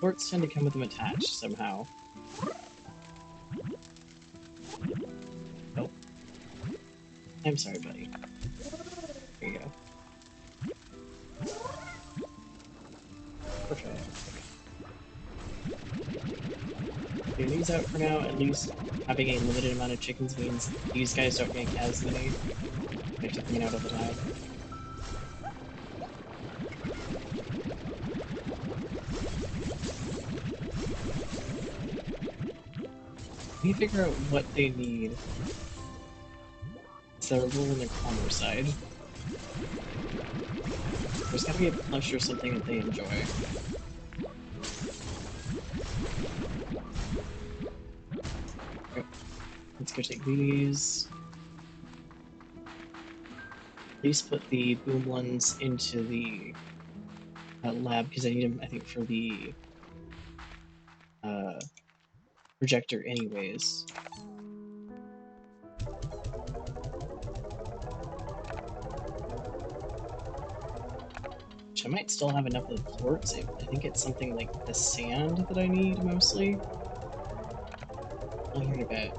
Plorts tend to come with them attached somehow. Oh. I'm sorry, buddy. There you go. Perfect. Clear these out for now. At least having a limited amount of chickens means these guys don't make as many. They have to clean out all the time. We need to figure out what they need. they're a little on the calmer side. There's gotta be a plush or something that they enjoy. Yep. Let's go take these. At least put the boom ones into the lab because I need them, I think, for the projector anyways. Which I might still have enough of the plorts. I think it's something like the sand that I need mostly. I'll hear in a bit.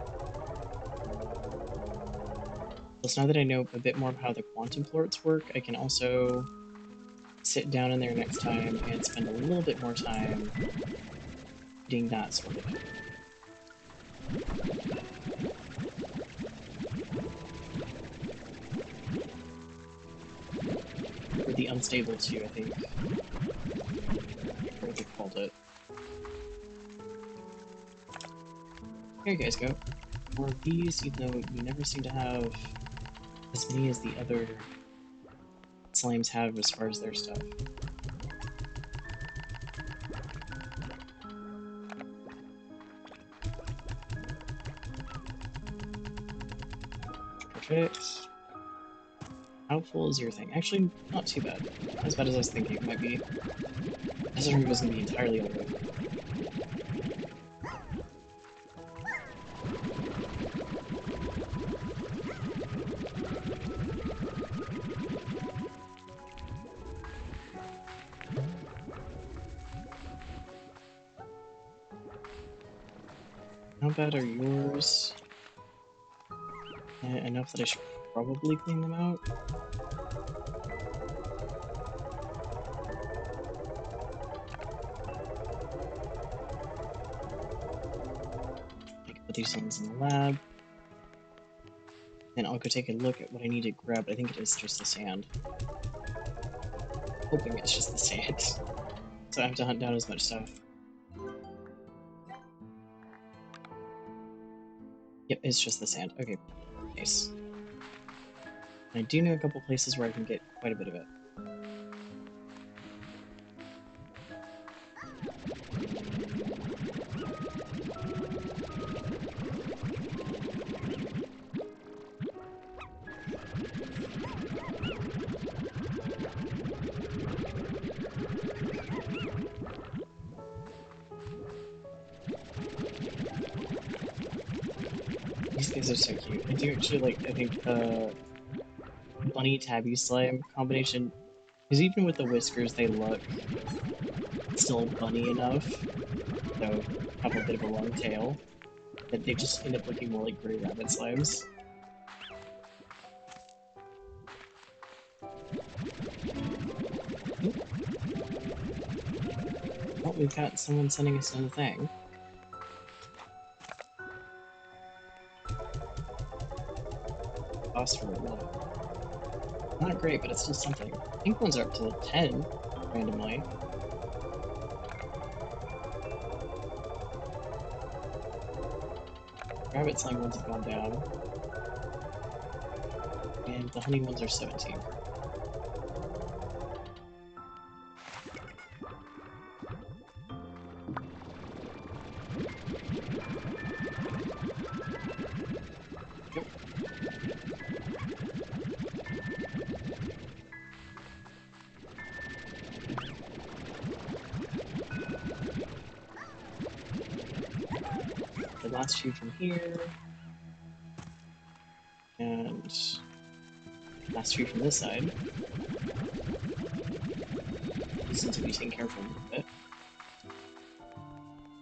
Plus, now that I know a bit more of how the quantum plorts work, I can also sit down in there next time and spend a little bit more time getting that sorted out. Or the unstable too, I think. What they called it. Here you guys go. More of these, even though you never seem to have as many as the other slimes have as far as their stuff. Perfect. How full is your thing? Actually, not too bad. Not as bad as I was thinking it might be. I was wondering it was going to be entirely all the way full. How bad are yours? Enough that I should probably clean them out. I can put these ones in the lab. Then I'll go take a look at what I need to grab. I think it is just the sand. Hoping it's just the sand. So I have to hunt down as much stuff. Yep, it's just the sand. Okay, nice. I do know a couple places where I can get quite a bit of it. These guys are so cute. I do actually like, I think, bunny tabby slime combination, because even with the whiskers, they look still bunny enough, so have a bit of a long tail, that they just end up looking more like gray rabbit slimes. Oop. Oh, we've got someone sending us another thing. Phosphor 11. Not great, but it's still something. Pink ones are up to 10, randomly. Rabbit slime ones have gone down. And the honey ones are 17. Yep. The last few from here. And last few from this side. These need to be taken care of a little bit.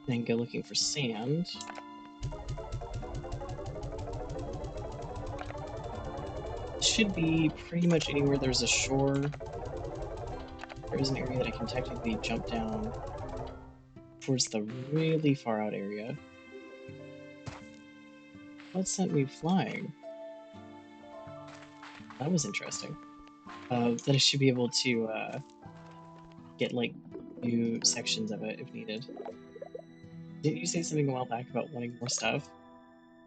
Then go looking for sand. Should be pretty much anywhere there's a shore. There is an area that I can technically jump down towards the really far out area. What sent me flying? That was interesting. That I should be able to get like new sections of it if needed. Didn't you say something a while back about wanting more stuff?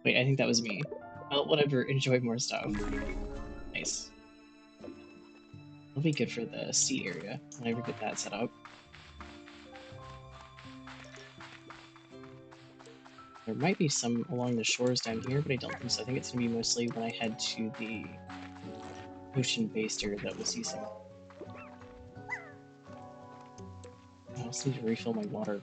Wait, I think that was me. Well, whatever, enjoy more stuff. Nice. It'll be good for the sea area when I ever get that set up. There might be some along the shores down here, but I don't think so. I think it's going to be mostly when I head to the ocean-based area that we'll see some. I also need to refill my water.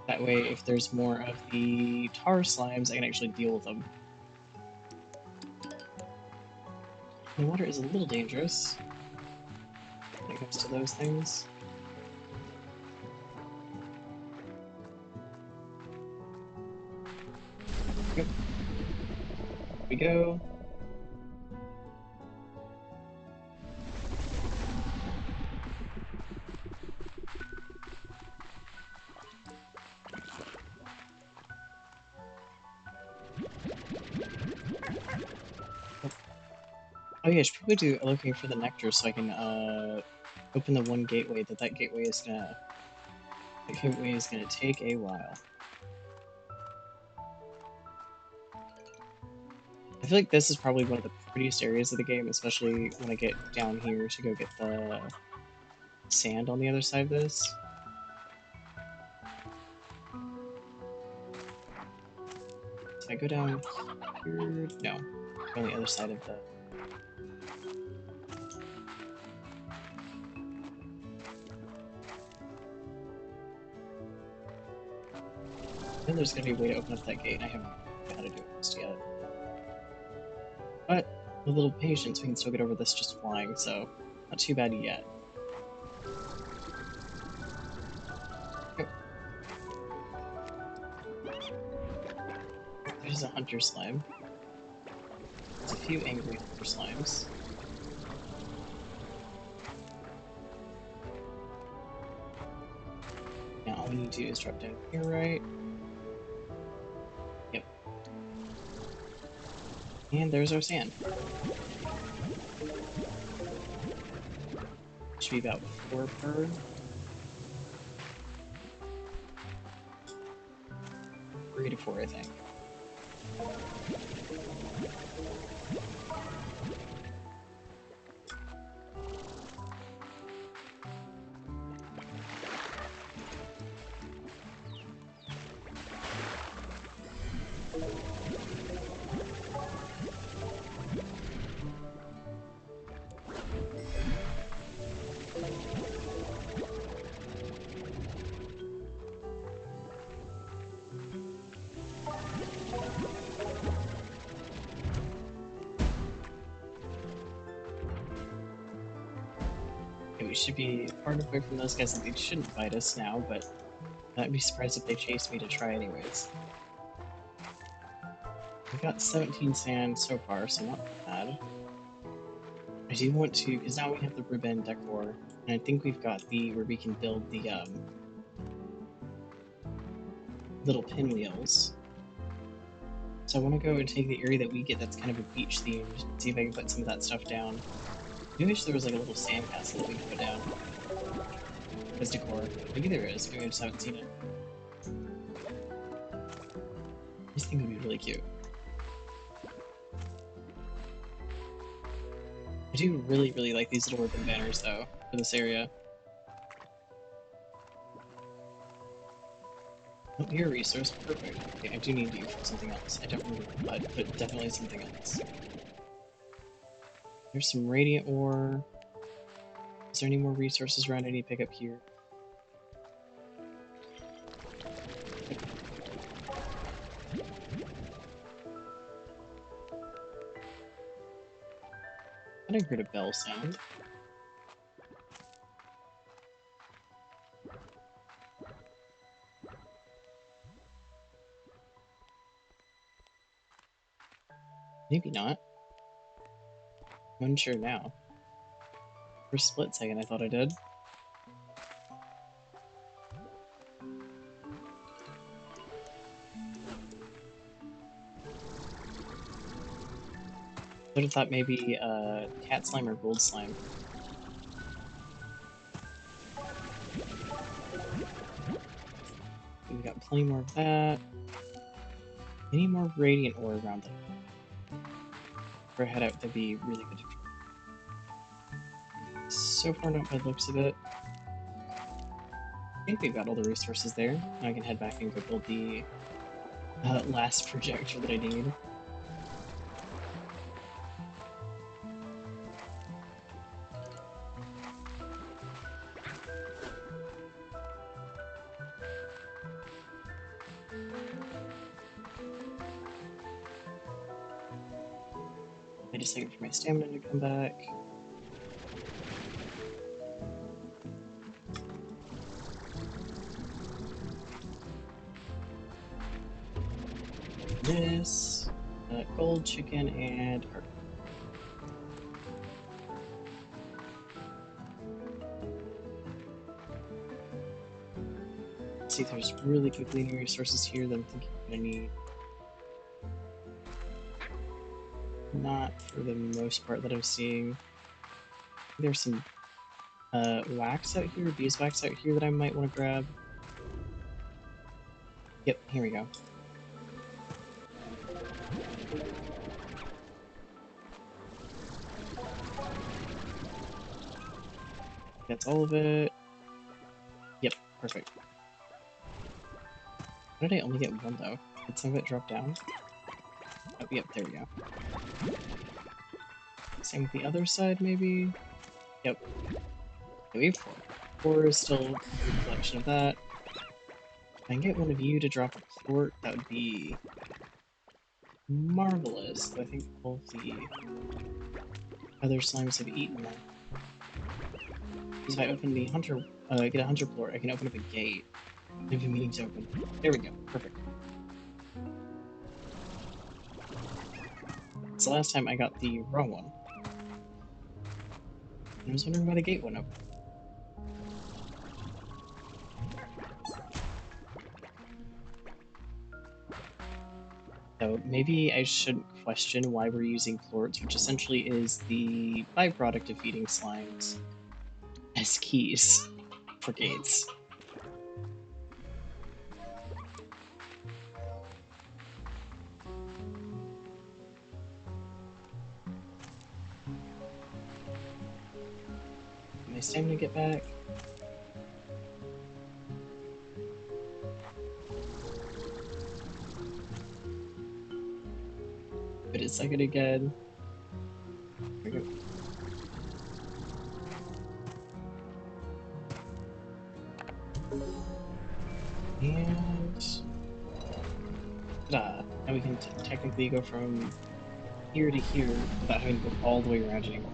That way, if there's more of the tar slimes, I can actually deal with them. The water is a little dangerous when it comes to those things. Yep. Here we go. Oh yeah, I should probably do looking for the nectar so I can open the one gateway. That gateway is gonna take a while. I feel like this is probably one of the prettiest areas of the game, especially when I get down here to go get the sand on the other side of this. If I go down here, no, on the other side of the. Then there's gonna be a way to open up that gate, and I haven't figured out how to do it just yet. But with a little patience, we can still get over this just flying, so not too bad yet. Yep. There's a hunter slime. There's a few angry hunter slimes. Now all we need to do is drop down here, right? Yep. And there's our sand. Should be about 4 per. 3 to 4, I think. We should be far enough away from those guys that they shouldn't fight us now, but I'd be surprised if they chased me to try anyways. We've got 17 sand so far, so not bad. I do want to, because now we have the ribbon decor, and I think we've got where we can build the little pinwheels. So I want to go and take the area that we get that's kind of a beach themed, see if I can put some of that stuff down. I wish there was like a little sandcastle that we could put down as decor. Maybe there is, maybe I just haven't seen it. I just think it would be really cute. I do really, really like these little ribbon banners though, for this area. Oh, here, resource, perfect. Okay, I do need you for something else. I don't remember what, but definitely something else. There's some radiant ore. Is there any more resources around I need to pick up here? I thought I heard a bell sound. Maybe not. I'm unsure now. For a split second, I thought I did. I would have thought maybe cat slime or gold slime. We've got plenty more of that. Any more radiant ore around them? Or head out, that'd be really good. So far, not by the looks of it. I think we've got all the resources there. Now I can head back and go build the last projector that I need. Wait a second for my stamina to come back. This, gold, chicken, and heart. Let's see if there's really quickly new resources here that I'm thinking I'm gonna need. Not for the most part that I'm seeing. There's some wax out here, beeswax out here that I might want to grab. Yep, here we go. That's all of it. Yep, perfect. Why did I only get one though? Did some of it drop down? Oh, yep, there we go. Same with the other side, maybe? Yep. Yeah, we have four. Four is still a good collection of that. If I can get one of you to drop a plort, that would be marvelous. Though I think all of the other slimes have eaten them. Because if I open the hunter, get a hunter plort, I can open up a gate. If the meeting's open. There we go. Perfect. It's the last time I got the wrong one. I was wondering why the gate went open. So maybe I shouldn't question why we're using plorts, which essentially is the byproduct of feeding slimes, as keys for gates. My stamina get back. But it's second again. There we go. And now we can technically go from here to here without having to go all the way around anymore.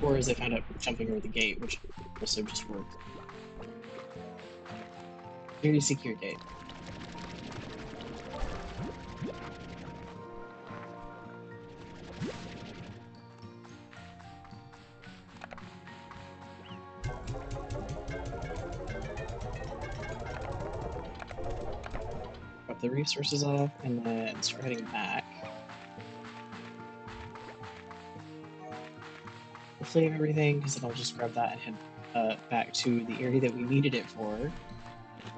Or as I found out jumping over the gate, which also just worked. Very secure gate. Drop the resources off and then start heading back. Hopefully I have everything, because then I'll just grab that and head back to the area that we needed it for.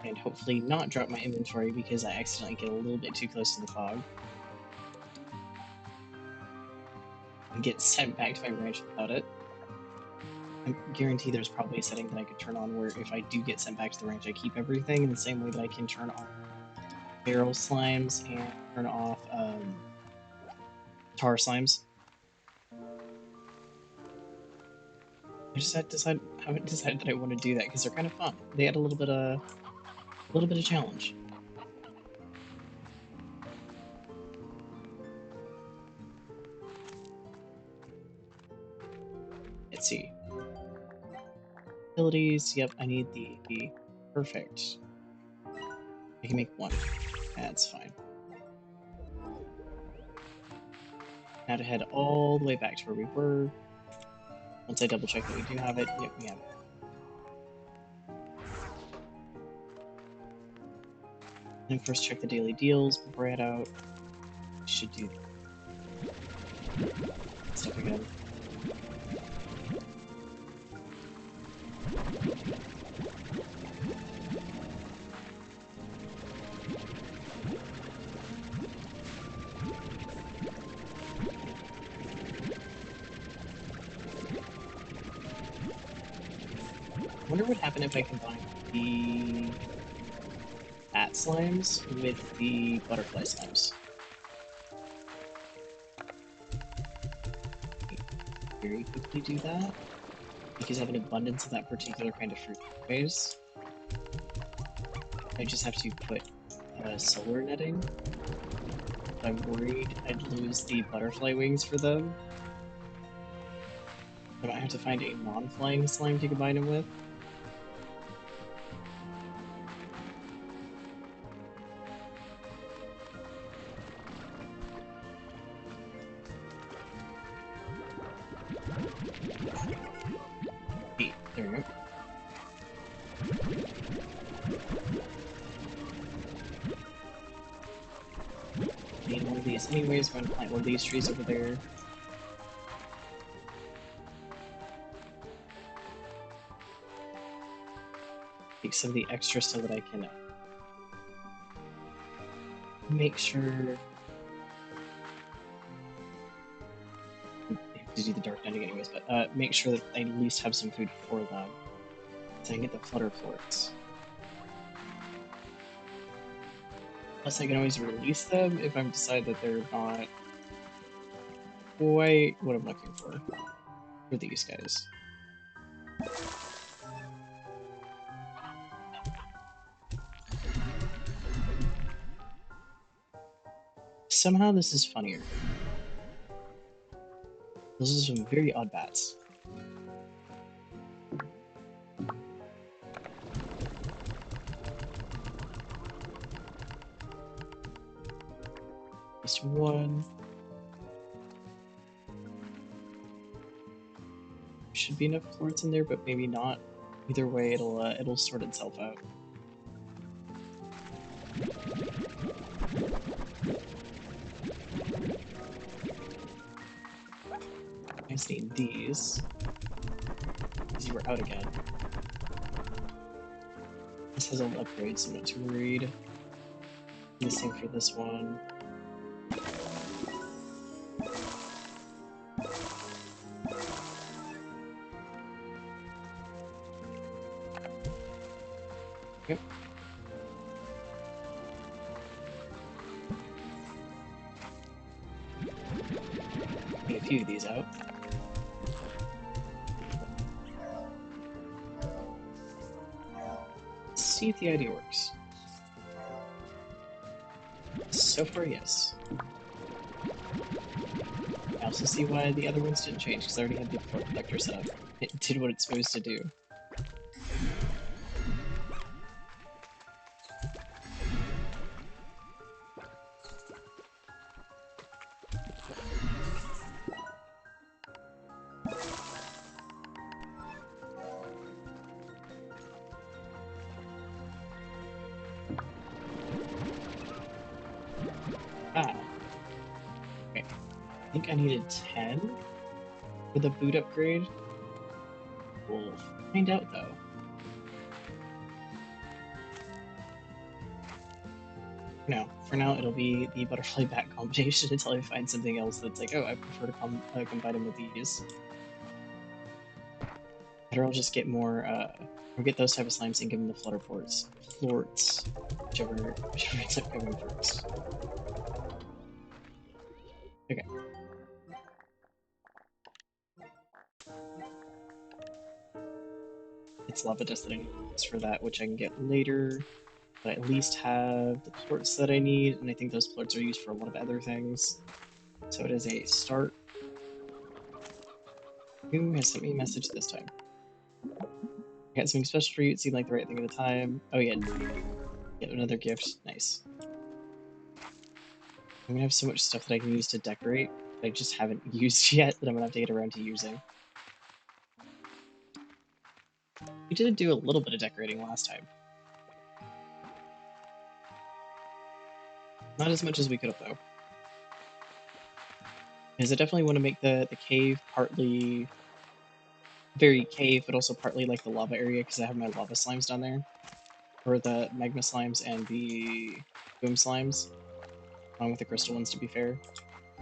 And hopefully not drop my inventory because I accidentally get a little bit too close to the fog. And get sent back to my ranch without it. I guarantee there's probably a setting that I could turn on where if I do get sent back to the ranch, I keep everything in the same way that I can turn on barrel slimes and turn off tar slimes. I just haven't decided that I want to do that because they're kind of fun. They add a little bit of challenge. Let's see. Abilities. Yep, I need the perfect. I can make one. That's fine. Now to head all the way back to where we were. Once I double check that we do have it, yep, we have it. And first check the daily deals before I head out. Should do stuff again. wonder what would happen if I combine the bat slimes with the butterfly slimes. Very quickly do that because I have an abundance of that particular kind of fruit anyways. I just have to put solar netting. I'm worried I'd lose the butterfly wings for them. I might have to find a non-flying slime to combine them with. Hey, there we go. Need one of these anyways. I'm going to plant one of these trees over there. Take some of the extra so that I can make sure I have to do the dark netting anyways, but make sure that I at least have some food for them so I can get the flutter florts. Plus, I can always release them if I decide that they're not quite what I'm looking for these guys. Somehow this is funnier. Those are some very odd bats. Just one. Should be enough florets in there, but maybe not. Either way, it'll sort itself out. I just need these. Because you were out again. This has all the upgrades, so I'm not too worried. The same for this one. Yep. Get a few of these out. Let's see if the idea works. So far, yes. I also see why the other ones didn't change, because I already had the port collector set up. It did what it's supposed to do. Ah. Okay. I think I needed 10 for the boot upgrade. We'll find out, though. No, for now it'll be the butterfly bat combination until I find something else that's like, oh, I prefer to combine them with these. Better I'll just get more, or get those type of slimes and give them the flutter florts, whichever ends up coming first. Okay. It's lava dust that I need for that, which I can get later. But I at least have the plorts that I need, and I think those plorts are used for a lot of other things. So it is a start. Who has sent me a message this time? I got something special for you. It seemed like the right thing at the time. Oh yeah, get another gift. Nice. I'm gonna have so much stuff that I can use to decorate that I just haven't used yet that I'm gonna have to get around to using. We did do a little bit of decorating last time. Not as much as we could have, though. Because I definitely want to make the cave partly very cave, but also partly like the lava area, because I have my lava slimes down there. Or the magma slimes and the boom slimes. Along with the crystal ones, to be fair.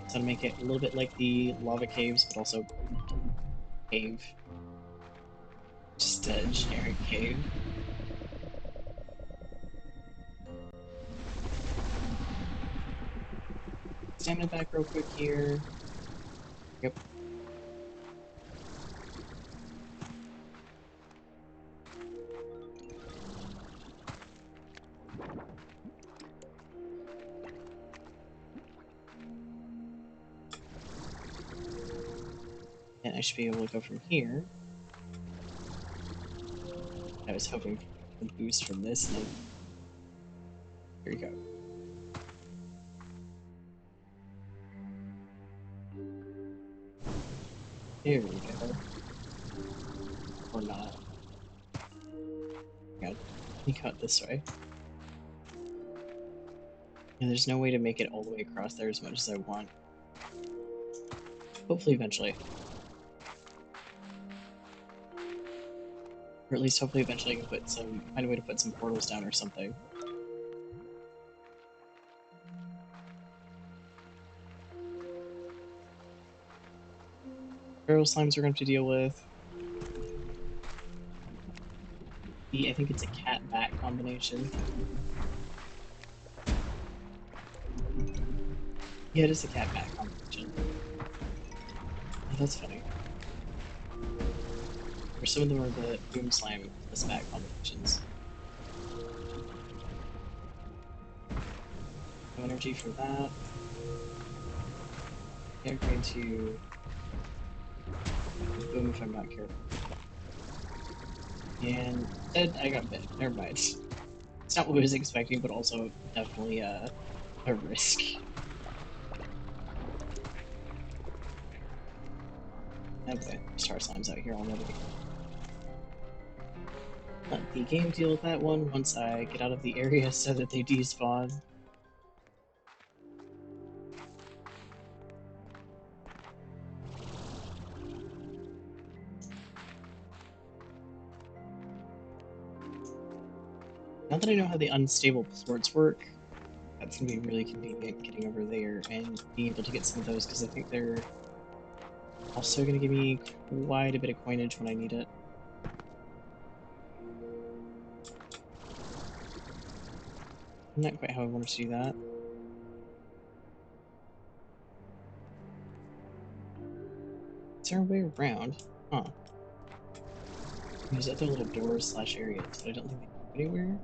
So to make it a little bit like the lava caves, but also cave. Just a generic cave. Stamina back real quick here. Yep. And I should be able to go from here. I was hoping for a boost from this, and then... Here we go. There we go. Or not. God, he cut this way. And there's no way to make it all the way across there as much as I want. Hopefully eventually. Or at least hopefully eventually I can find a way to put some portals down or something. Feral slimes we're going to have to deal with. I think it's a cat-bat combination. Yeah, it is a cat-bat combination. Oh, that's funny. Or some of them are the boom slime plus bat combinations. No energy for that. I'm going to boom if I'm not careful. And dead, I got bit. Never mind. It's not what I was expecting, but also definitely a risk. Okay, star slimes out here already. Let the game deal with that one once I get out of the area so that they despawn. Now that I know how the unstable ports work, that's going to be really convenient getting over there and being able to get some of those, because I think they're also going to give me quite a bit of coinage when I need it. Not quite how I wanted to do that. Is there a way around? Huh. There's other little doors / areas, but I don't think they go anywhere.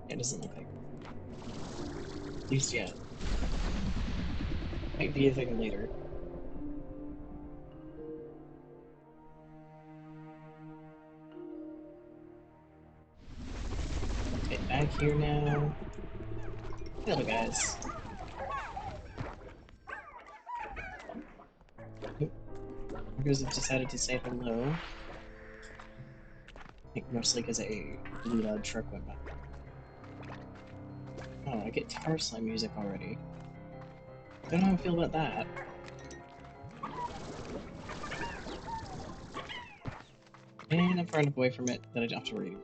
Yeah, it doesn't look like it. At least yet. Might be a thing later. Okay, back here now. Hello, guys. Because I've decided to say hello. I think mostly because a blue loud truck went by. Oh, I get tar slime music already. Don't know how I feel about that. And I'm far enough away from it that I don't have to worry.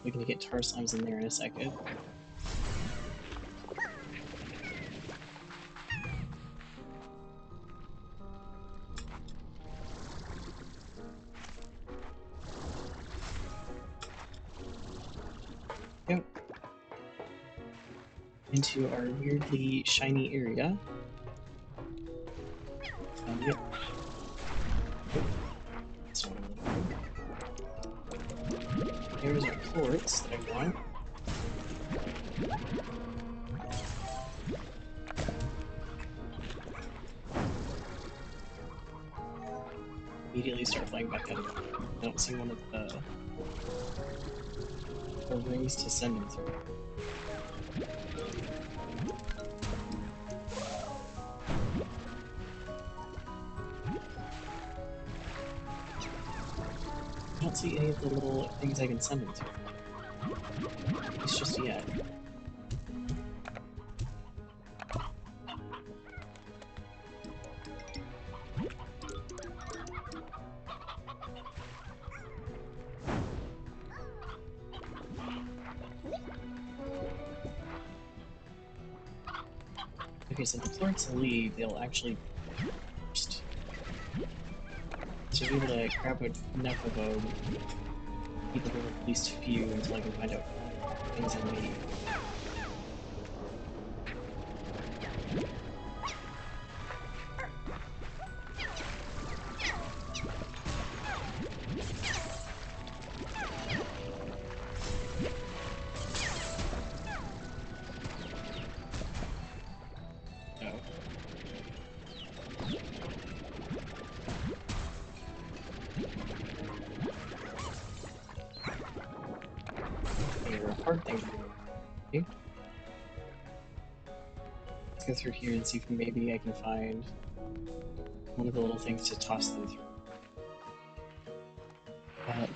We're gonna get tar slimes in there in a second. Yep. Into our weirdly shiny area. Yep. So, there's our quartz that I want. Immediately start flying back out of it. I don't see one of the rings to send him through. I don't see any of the little things I can send him through. It's just yet. Okay, so the flirts leave, they'll actually first. So be able to grab enough of a keep it at least few until I can find out things I need. Hard thing to do. Okay. Let's go through here and see if maybe I can find one of the little things to toss them through.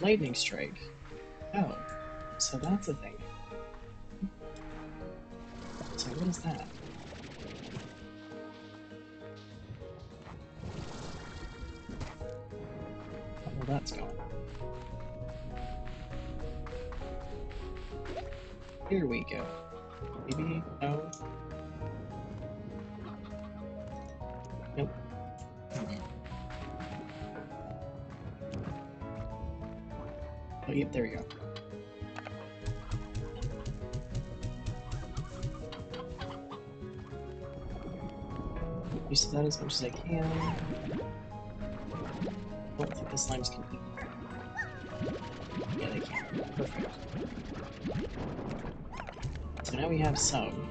Lightning strike. Oh, so that's a thing. So what is that? Well, that's gone. Here we go. Maybe? No? Nope. Oh, yep, there we go. Use that as much as I can. I don't think the slimes can eat. Yeah, they can. Perfect. So now we have some.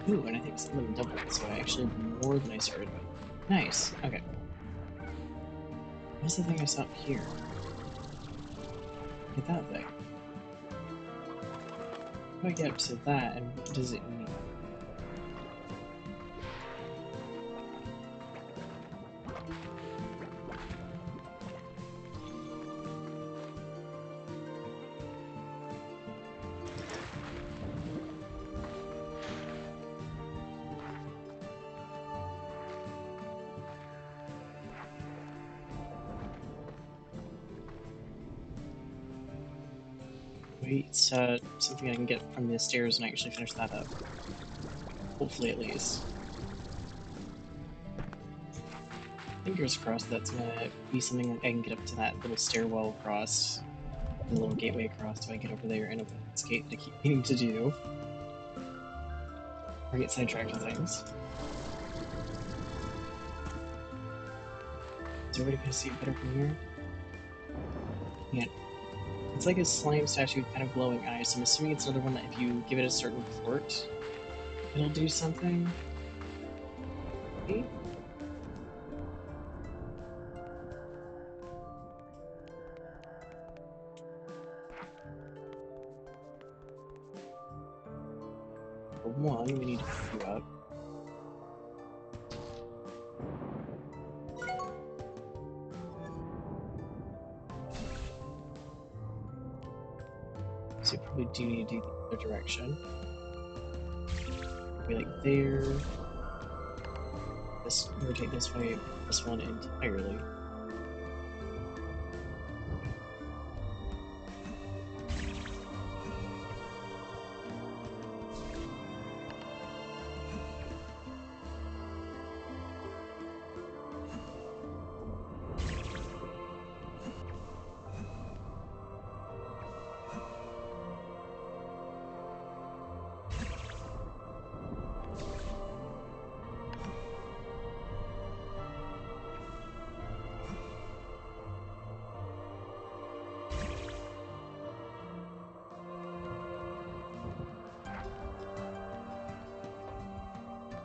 Ooh, and I think some of them doubled, so I actually have more than I started with. Nice. Okay. What's the thing I saw up here? Look at that thing. How do I get up to that, and what does it mean? Wait, it's something I can get from the stairs and actually finish that up. Hopefully, at least. Fingers crossed that's gonna be something that I can get up to that little stairwell across, and the little gateway across, so I get over there and open this gate that I keep meaning to do. Or get sidetracked with things. Is everybody gonna see it better from here? Yeah. It's like a slime statue with kind of glowing eyes, so I'm assuming it's another one that if you give it a certain flirt, it'll do something. Okay. For one, we need to pick you up. So you probably do need to do the other direction. Be like there. This rotate this way, this one entirely.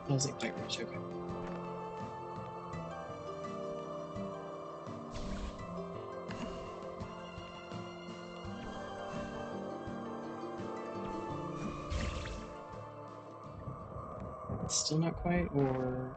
Doesn't quite reach, okay. Still not quite, or...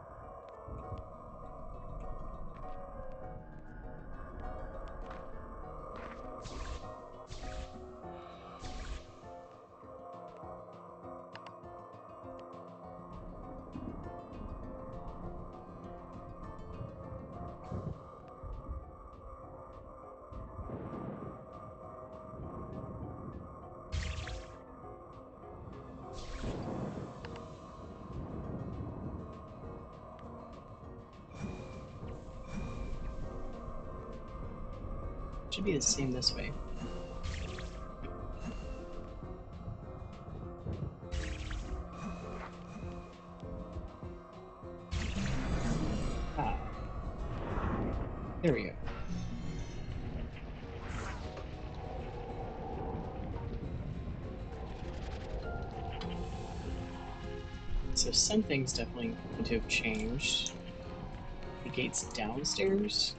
should be the same this way. Ah. There we go. So some things definitely need to have changed. The gates downstairs.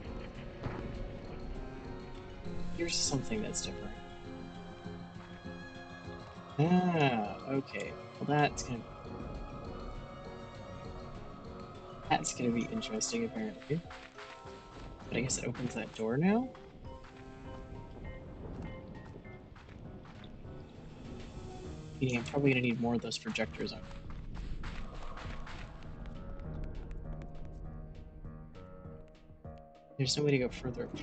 Here's something that's different. Ah, okay. Well, that's gonna be interesting apparently. But I guess it opens that door now? Meaning I'm probably gonna need more of those projectors on. There's no way to go further up.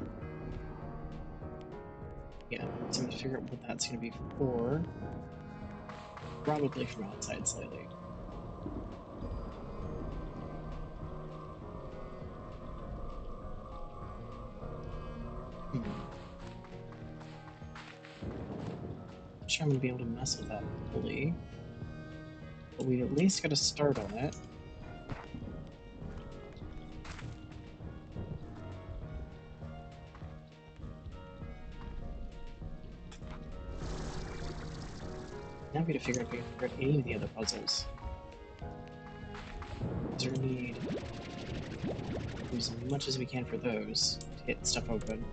Yeah, so I'm gonna figure out what that's gonna be for. Probably from outside slightly. I'm sure I'm gonna be able to mess with that fully. But we at least got to start on it. Now we gotta figure out if we can figure out any of the other puzzles. Because we need to use as much as we can for those to get stuff open.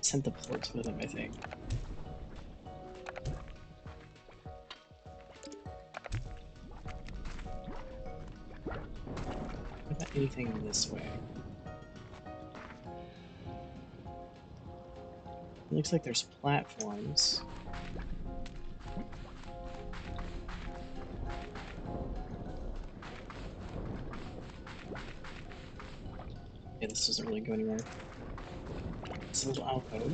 Sent the ports with them, I think. What about anything this way? It looks like there's platforms. Yeah, this doesn't really go anywhere. It's a little alcove.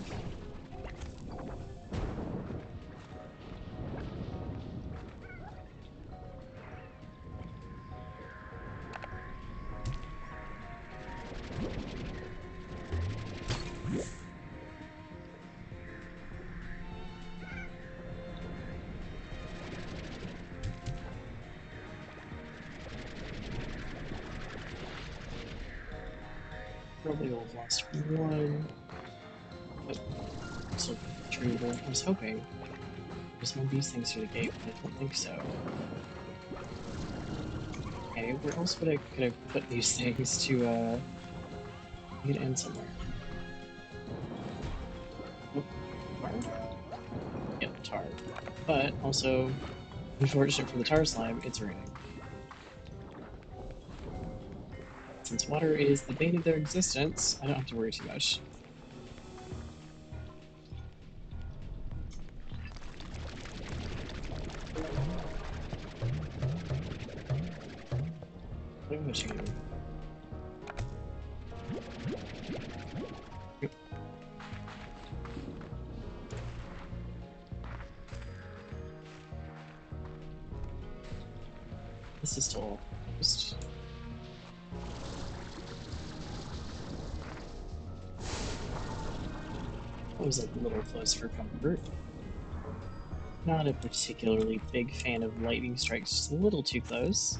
Probably will have lost one. But still retrievable. I was hoping there's one of these things through the gate, but I don't think so. Okay, where else could I put these things to get in somewhere? Oh, tar? Yep, tar. But also, unfortunate for the tar slime, it's raining. Since water is the bane of their existence, I don't have to worry too much. What am I shooting? Yep. This is still just... I was a little close for comfort. Not a particularly big fan of lightning strikes, just a little too close.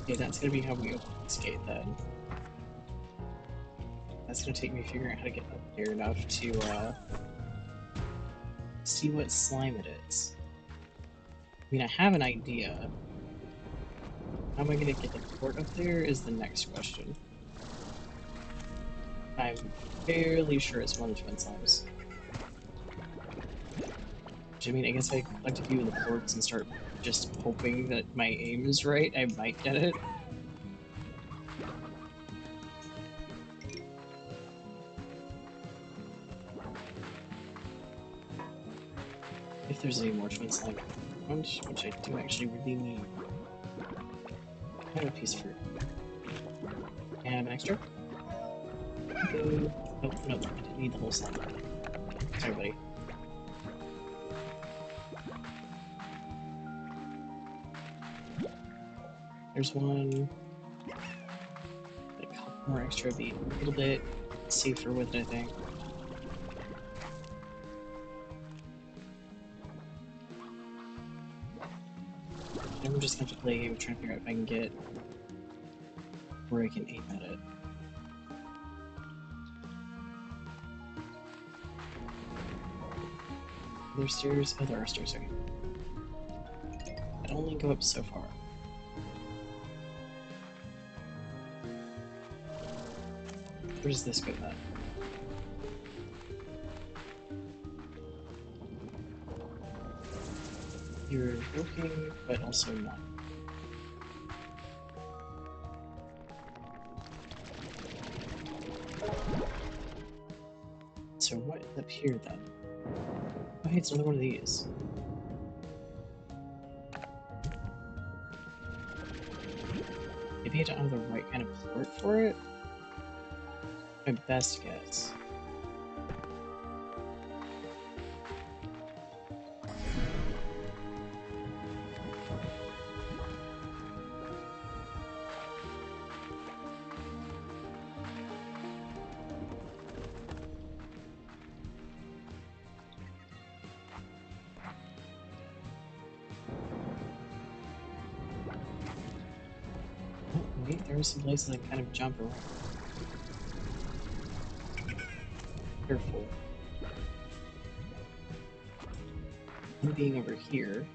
Okay, that's gonna be how we open this gate then. That's gonna take me figuring out how to get up there enough to see what slime it is. I mean, I have an idea. How am I gonna get the port up there is the next question. I'm fairly sure it's one of the twin slimes. Which, I mean, I guess if I collect a few of the ports and start just hoping that my aim is right, I might get it. If there's any more twin slime around, which I do actually really need. I have a piece of fruit. And an extra? Okay. Oh, no, I didn't need the whole slime. Sorry, buddy. There's one. A couple more extra would be a little bit safer with it, I think. I'm just going to play a game trying to figure out if I can get where I can aim at it. Are there stairs? Oh, there are stairs, okay. I'd only go up so far. Where does this go then? You're working, but also not. So what is up here then? Oh hey, it's another one of these. Maybe I don't have the right kind of port for it? My best guess. Wait, there are some places I can kind of jump around. Careful. One being over here.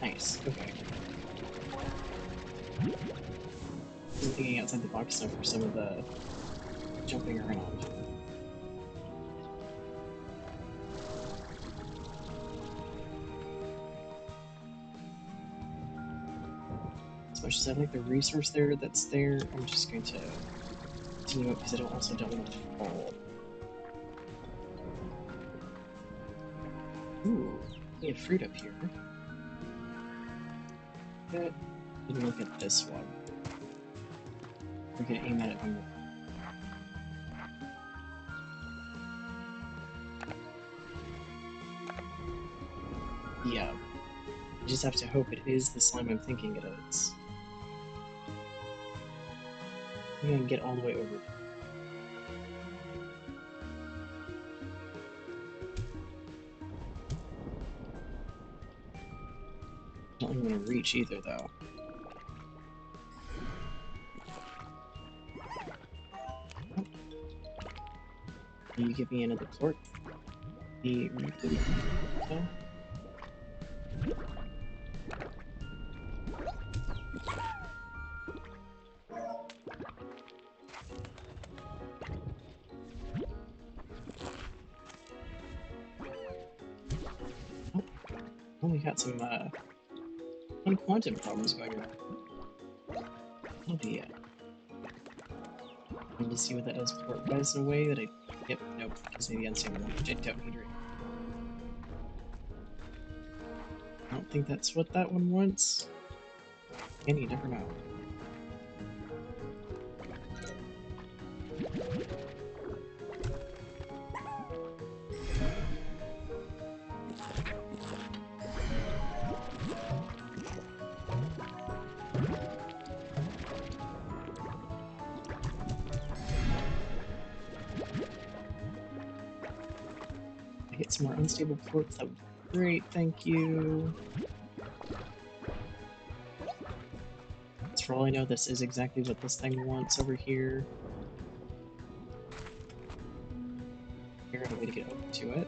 Nice, okay. I'm thinking outside the box now for some of the jumping around. As much as I like the resource that's there, I'm just going to continue it because I also don't want it to fall. Ooh, we have fruit up here. But didn't look at this one. We're gonna aim at it from the... Yeah. I just have to hope it is the slime I'm thinking it is. I'm gonna get all the way over. I don't even want to reach either, though. Oh. Will you give me another plort? The... Oh. Oh, we got some, quantum problems going on. Oh dear. I need to see what that does plort-wise in a way that I... Yep, nope, gives me the unstable one, which I don't need right now. I don't think that's what that one wants. And you never know. I get some more unstable plorts, that would be great, thank you. As for all I know, this is exactly what this thing wants over here. Figure out a way to get over to it.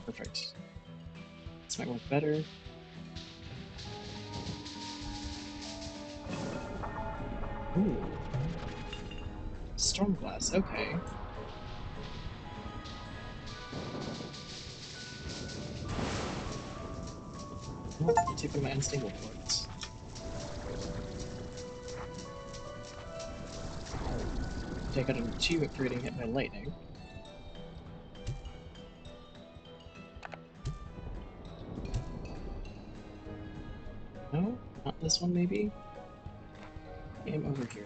Perfect. This might work better. Ooh. Storm glass, okay. Oh, I'll take one of my unstable ports. Take out him 2 for getting hit by lightning. No, not this one maybe? Game over here.